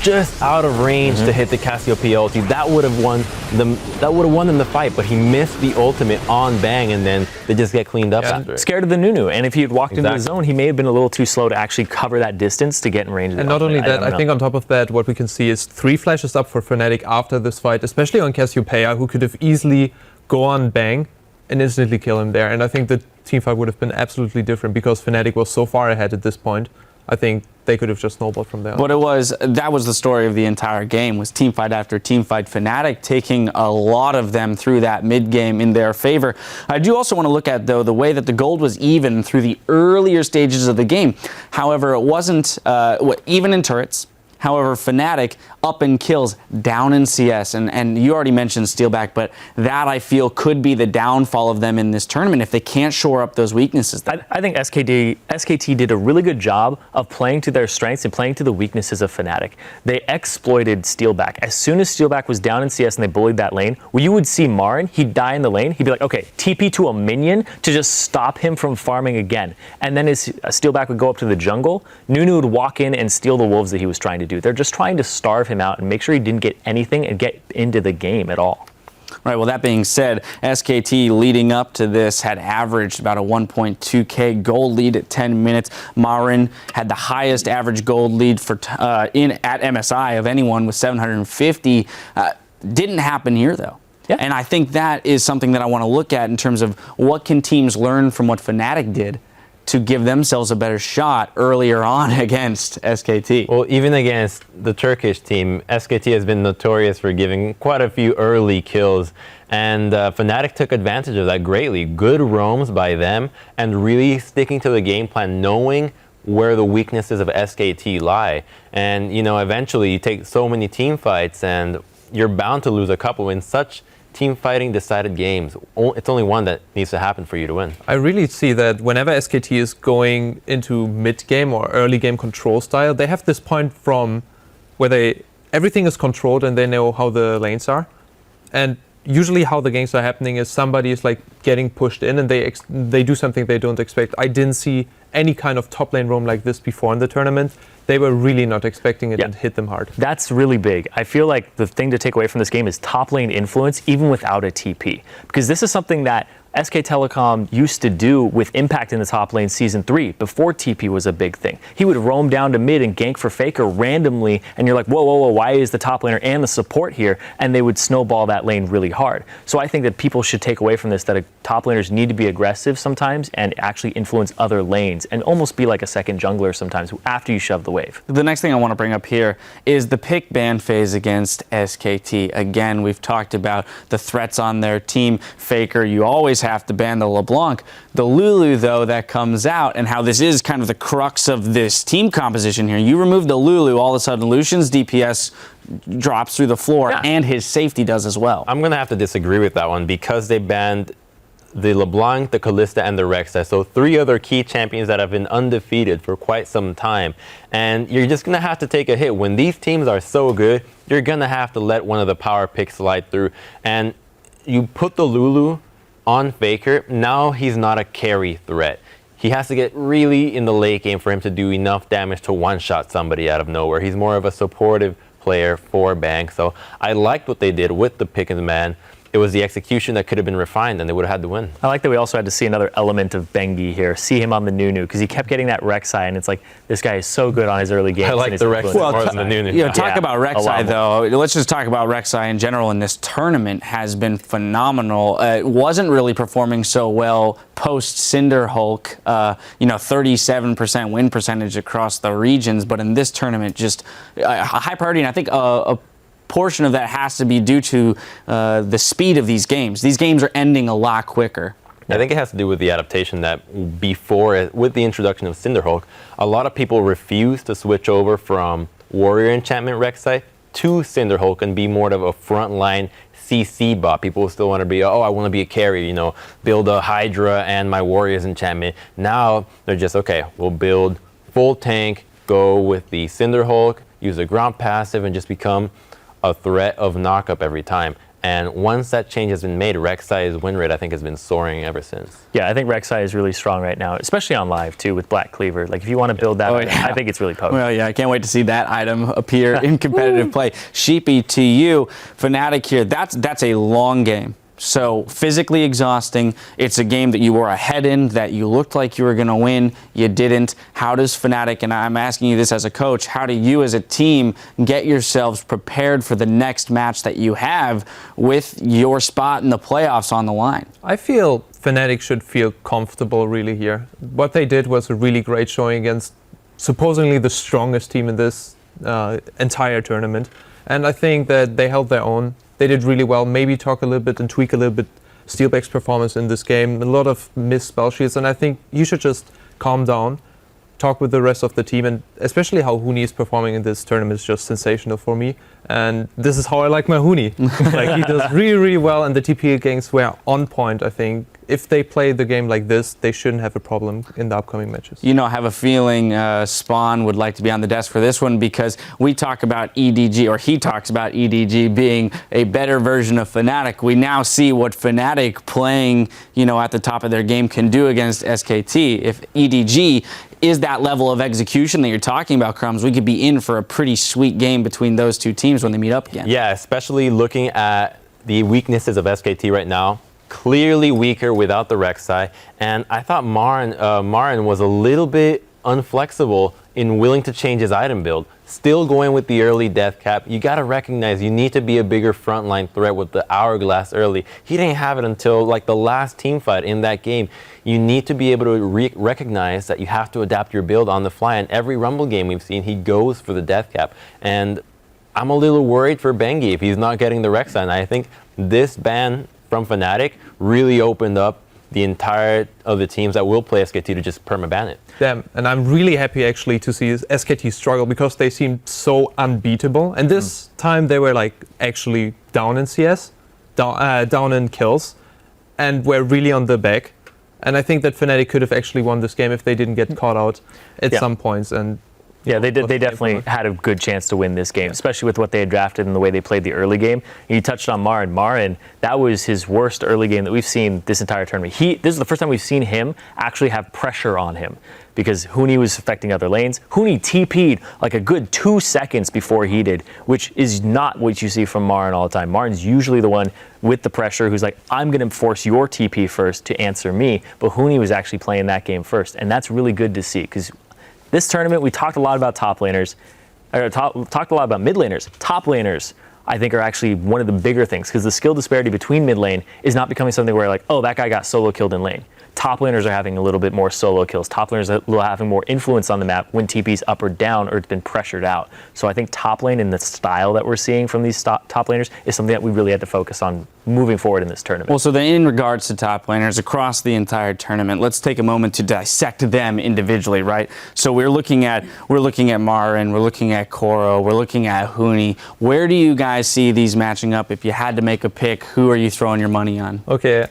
just out of range to hit the Cassiopeia ulti. That would have won them. That would have won them the fight, but he missed the ultimate on Bang, and then they just get cleaned up after it. Scared of the Nunu, and if he had walked into the zone, he may have been a little too slow to actually cover that distance to get in range of the And not only that, I think on top of that, what we can see is 3 flashes up for Fnatic after this fight, especially on Cassiopeia, who could have easily go on Bang and instantly kill him there. And I think the team fight would have been absolutely different because Fnatic was so far ahead at this point. I think they could have just snowballed from there. But that was the story of the entire game, was team fight after team fight. Fnatic taking a lot of them through that mid game in their favor. I do also want to look at, though, the way that the gold was even through the earlier stages of the game. However, it wasn't even in turrets. However, Fnatic up in kills, down in CS, and you already mentioned Steelback, but that I feel could be the downfall of them in this tournament if they can't shore up those weaknesses. I think SKT did a really good job of playing to their strengths and playing to the weaknesses of Fnatic. They exploited Steelback. As soon as Steelback was down in CS and they bullied that lane, well, you would see Marin, he'd die in the lane, he'd be like, okay, TP to a minion to just stop him from farming again. And then as Steelback would go up to the jungle, Nunu would walk in and steal the wolves that he was trying to do. They're just trying to starve him out and make sure he didn't get anything and get into the game at all. Right, well, that being said, SKT leading up to this had averaged about a 1.2k gold lead at 10 minutes. Marin had the highest average gold lead for at MSI of anyone with 750. Didn't happen here, though. Yeah. And I think that is something that I want to look at in terms of what can teams learn from what Fnatic did to give themselves a better shot earlier on against SKT. Well, even against the Turkish team, SKT has been notorious for giving quite a few early kills, and Fnatic took advantage of that greatly. Good roams by them, and really sticking to the game plan, knowing where the weaknesses of SKT lie. And, you know, eventually you take so many team fights, and you're bound to lose a couple in such team fighting decided games. It's only one that needs to happen for you to win. I really see that whenever SKT is going into mid-game or early game control style, they have this point from where everything is controlled and they know how the lanes are. And usually how the games are happening is somebody is like getting pushed in and they do something they don't expect. I didn't see any kind of top lane roam like this before in the tournament. They were really not expecting it and hit them hard. That's really big. I feel like the thing to take away from this game is top lane influence, even without a TP. Because this is something that SK Telecom used to do with Impact in the top lane Season 3, before TP was a big thing. He would roam down to mid and gank for FLICKR randomly, and you're like, whoa, whoa, whoa, why is the top laner and the support here? And they would snowball that lane really hard. So I think that people should take away from this that top laners need to be aggressive sometimes and actually influence other lanes and almost be like a second jungler sometimes after you shove the wave. The next thing I want to bring up here is the pick ban phase against SKT. Again, we've talked about the threats on their team. FLICKR, you always have to ban the LeBlanc. The Lulu, though, that comes out, and how this is kind of the crux of this team composition here. You remove the Lulu, all of a sudden Lucian's DPS drops through the floor, and his safety does as well. I'm going to have to disagree with that one because they banned the LeBlanc, the Kalista, and the Rek'Sai. So 3 other key champions that have been undefeated for quite some time. And you're just going to have to take a hit. When these teams are so good, you're going to have to let one of the power picks slide through. And you put the Lulu on FLICKR, now he's not a carry threat. He has to get really in the late game for him to do enough damage to one-shot somebody out of nowhere. He's more of a supportive player for Bang. So I liked what they did with the pick and man. it was the execution that could have been refined, and they would have had the win. I like that we also had to see another element of Bengi here, see him on the Nunu, because he kept getting that Rek'Sai, and it's like, this guy is so good on his early games. I like the Rek'Sai more than the Nunu. Talk about Rek'Sai, though. Let's just talk about Rek'Sai in general in this tournament has been phenomenal. It wasn't really performing so well post Cinderhulk, 37% win percentage across the regions, but in this tournament, just a high priority, and I think a portion of that has to be due to the speed of these games. These games are ending a lot quicker. I think it has to do with the adaptation that before, with the introduction of Cinderhulk, a lot of people refused to switch over from Warrior Enchantment Rek'Sai to Cinderhulk and be more of a frontline CC bot. People still want to be, I want to be a carry, build a Hydra and my Warrior's Enchantment. Now they're just, okay, we'll build full tank, go with the Cinderhulk, use a ground passive, and just become a threat of knockup every time. And once that change has been made, Rek'Sai's win rate, I think, has been soaring ever since. Yeah, I think Rek'Sai is really strong right now, especially on live, too, with Black Cleaver. Like, if you want to build that, I think it's really potent. Well, yeah, I can't wait to see that item appear in competitive play. Sheepy, to you, Fnatic here, that's a long game. So physically exhausting. It's a game that you were ahead in, that you looked like you were going to win. You didn't. How does Fnatic, and I'm asking you this as a coach, how do you as a team get yourselves prepared for the next match that you have with your spot in the playoffs on the line? I feel Fnatic should feel comfortable really here. What they did was a really great showing against supposedly the strongest team in this entire tournament. And I think that they held their own. They did really well. Maybe talk a little bit and tweak a little bit Steelback's performance in this game. A lot of missed spell shields, and I think you should just calm down, talk with the rest of the team, and especially how Huni is performing in this tournament is just sensational for me. And this is how I like my Huni. Like, he does really, really well, and the TP games were on point, I think. If they play the game like this, they shouldn't have a problem in the upcoming matches. I have a feeling Spawn would like to be on the desk for this one, because we talk about EDG, or he talks about EDG being a better version of Fnatic. We now see what Fnatic playing, at the top of their game can do against SKT. If EDG is that level of execution that you're talking about, Crumbs, we could be in for a pretty sweet game between those two teams when they meet up again. Yeah, especially looking at the weaknesses of SKT right now. Clearly weaker without the Rek'Sai, and I thought Marin was a little bit unflexible in willing to change his item build. Still going with the early death cap. You got to recognize you need to be a bigger frontline threat with the Hourglass early. He didn't have it until like the last team fight in that game. You need to be able to recognize that you have to adapt your build on the fly. And every Rumble game we've seen, he goes for the death cap. And I'm a little worried for Bengi if he's not getting the Rek'Sai. And I think this ban from Fnatic really opened up the entire of the teams that will play SKT to just permaban it. Damn, and I'm really happy actually to see SKT struggle, because they seemed so unbeatable. And this time they were like actually down in CS, down in kills, and were really on the back. And I think that Fnatic could have actually won this game if they didn't get caught out at some points. And yeah, they did. They definitely had a good chance to win this game, especially with what they had drafted and the way they played the early game. You touched on Marin. Marin, that was his worst early game that we've seen this entire tournament. This is the first time we've seen him actually have pressure on him, because Huni was affecting other lanes. Huni TP'd like a good 2 seconds before he did, which is not what you see from Marin all the time. Marin's usually the one with the pressure who's like, I'm going to force your TP first to answer me. But Huni was actually playing that game first, and that's really good to see, because this tournament, we talked a lot about top laners, talked a lot about mid laners. Top laners, I think, are actually one of the bigger things, because the skill disparity between mid lane is not becoming something where like, oh, that guy got solo killed in lane. Top laners are having a little bit more solo kills. Top laners are having more influence on the map when TP's up or down or it's been pressured out. So I think top lane and the style that we're seeing from these top laners is something that we really had to focus on moving forward in this tournament. Well, so then in regards to top laners across the entire tournament, let's take a moment to dissect them individually, right? So we're looking at Marin, we're looking at Koro, we're looking at Huni. Where do you guys see these matching up? If you had to make a pick, who are you throwing your money on? Okay.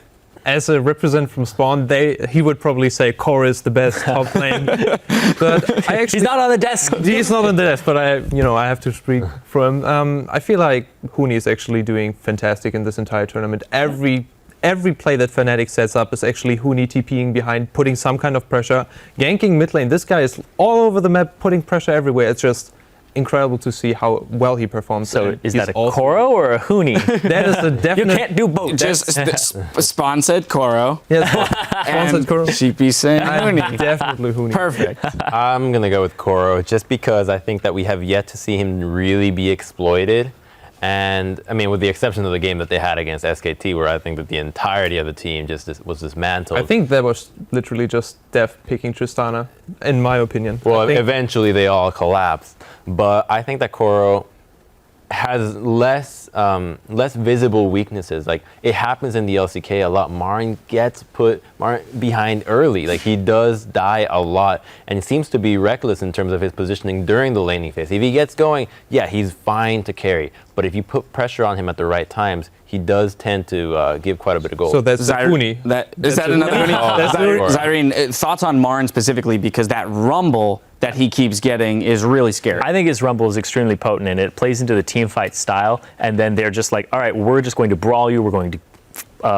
As a representative from Spawn, he would probably say Core is the best top lane. But I actually, he's not on the desk. He's not on the desk, but I have to speak for him. I feel like Huni is actually doing fantastic in this entire tournament. Every play that Fnatic sets up is actually Huni TPing behind, putting some kind of pressure, ganking mid lane. This guy is all over the map, putting pressure everywhere. It's just incredible to see how well he performs. So is that a Koro or a Huni? That is a definite. You can't do both. Just Spawn said Koro. Yes, sponsored Koro. Sheepy saying Huni. Definitely Huni. Perfect. I'm going to go with Koro just because I think that we have yet to see him really be exploited. And I mean, with the exception of the game that they had against SKT, where I think that the entirety of the team was dismantled. I think that was literally just Dev picking Tristana, in my opinion. Well, eventually they all collapsed. But I think that Koro has less visible weaknesses. Like, it happens in the LCK a lot. Marin gets put behind early. Like, he does die a lot and seems to be reckless in terms of his positioning during the laning phase. If he gets going, yeah, he's fine to carry. But if you put pressure on him at the right times, he does tend to give quite a bit of gold. So that's Huni. Is that another Huni? Zyrene, thoughts on Marin specifically, because that rumble that he keeps getting is really scary. I think his rumble is extremely potent, and it plays into the team fight style. And then they're just like, all right, we're just going to brawl you. We're going to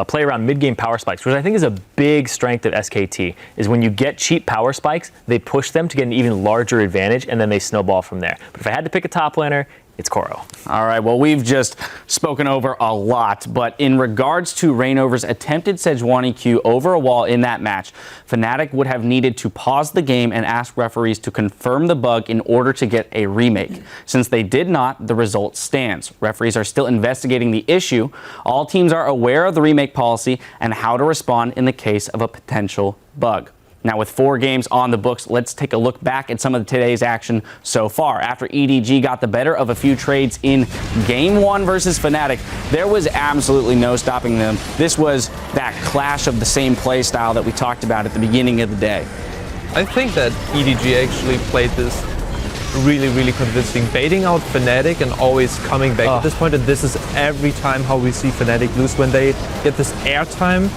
play around mid-game power spikes, which I think is a big strength of SKT, is when you get cheap power spikes, they push them to get an even larger advantage, and then they snowball from there. But if I had to pick a top laner, it's Koro. All right, well, we've just spoken over a lot, but in regards to Reignover's attempted Sejuani Q over a wall in that match, Fnatic would have needed to pause the game and ask referees to confirm the bug in order to get a remake. Since they did not, the result stands. Referees are still investigating the issue. All teams are aware of the remake policy and how to respond in the case of a potential bug. Now, with 4 games on the books, let's take a look back at some of today's action so far. After EDG got the better of a few trades in Game 1 versus Fnatic, there was absolutely no stopping them. This was that clash of the same play style that we talked about at the beginning of the day. I think that EDG actually played this really, really convincing, baiting out Fnatic and always coming back at this point. And this is every time how we see Fnatic lose, when they get this airtime.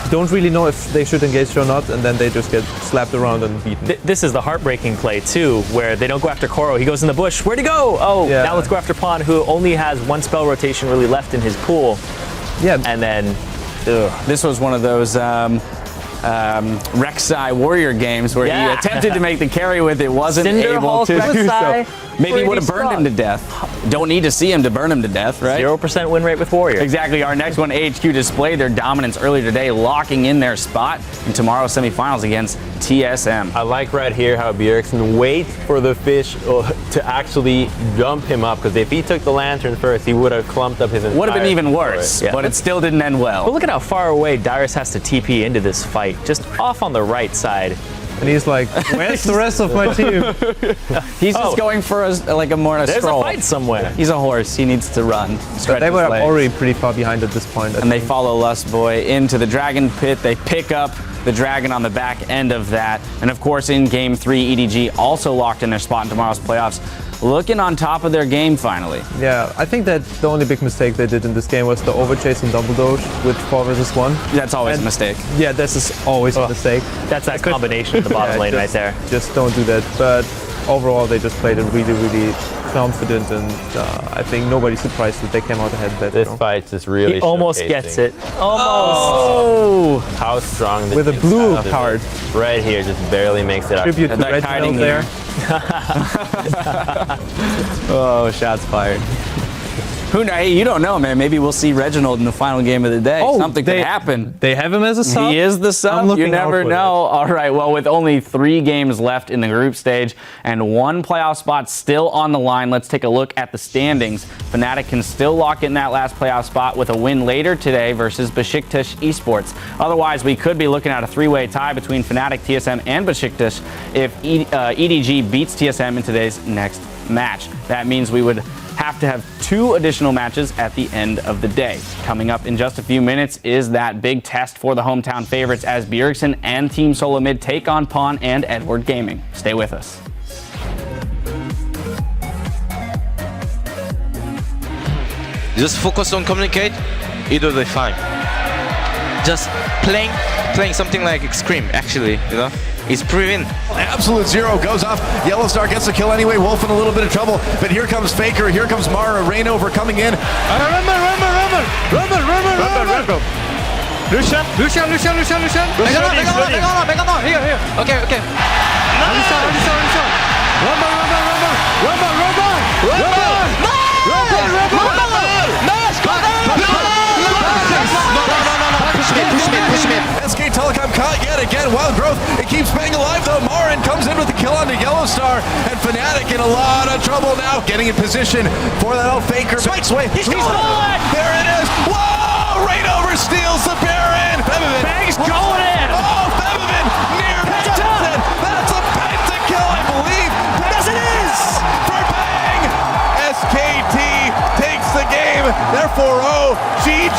Don't really know if they should engage or not, and then they just get slapped around and beaten. This is the heartbreaking play, too, where they don't go after Koro. He goes in the bush. Where'd he go? Oh, yeah. Now let's go after Pawn, who only has 1 spell rotation really left in his pool. Yeah. And then, this was one of those Rek'Sai Warrior games where he attempted to make the carry with it, wasn't able to do so. Maybe would have burned him to death. Don't need to see him to burn him to death, right? 0% win rate with Warrior. Exactly. Our next one, HQ, displayed their dominance earlier today, locking in their spot in tomorrow's semifinals against TSM. I like right here how Bjergsen waits for the fish to actually jump him up, because if he took the lantern first, he would have clumped up his entire... Would have been even worse, but it still didn't end well. But look at how far away Dyrus has to TP into this fight, just off on the right side. And he's like, where's the rest of my team? He's just going for a stroll. There's a fight somewhere. He's a horse. He needs to run. They were already pretty far behind at this point. And they follow Lust Boy into the Dragon Pit. They pick up the Dragon on the back end of that. And of course, in Game 3, EDG also locked in their spot in tomorrow's playoffs, looking on top of their game finally. Yeah, I think that the only big mistake they did in this game was the overchase and double doge with 4 versus 1. That's always a mistake. Yeah, this is always a mistake. That's that combination at the bottom lane right there. Just don't do that. But overall, they just played it really, really confident, and I think nobody's surprised that they came out ahead. This fight just really He almost gets it. Almost. Oh! How strong the with a blue card. Right here, just barely makes it out. Tribute to Red hiding there. Oh, shots fired. Who knows? Hey, you don't know, man. Maybe we'll see Reginald in the final game of the day. Something could happen. They have him as a sub? He is the sub. You never know. All right, well, with only 3 games left in the group stage and 1 playoff spot still on the line, let's take a look at the standings. Fnatic can still lock in that last playoff spot with a win later today versus Besiktas Esports. Otherwise, we could be looking at a 3-way tie between Fnatic, TSM, and Besiktas if EDG beats TSM in today's next match. That means we would have to have 2 additional matches at the end of the day. Coming up in just a few minutes is that big test for the hometown favorites as Bjergsen and Team Solo Mid take on Pawn and Edward Gaming. Stay with us. Just focus on communicate, either they fine. Just playing something like Extreme, actually, you know? He's proven. Absolute Zero goes off. Yellow Star gets the kill anyway. Wolf in a little bit of trouble. But here comes FLICKR. Here comes Mara. Reignover coming in. Run. Lucian. Here. Okay. Run. SK Telecom caught yet again. Wild Growth, it keeps Bang alive though. Marin comes in with the kill on the Yellow Star, and Fnatic in a lot of trouble now, getting in position for that old FLICKR. Makes way. He's stolen! There it is. Whoa! Right over steals the Baron. Febiven. Bang's going in! Oh, Febiven near Benson. That's a pentakill, I believe. Yes, it is! For Bang. SKT takes the game. They're 4-0. GG.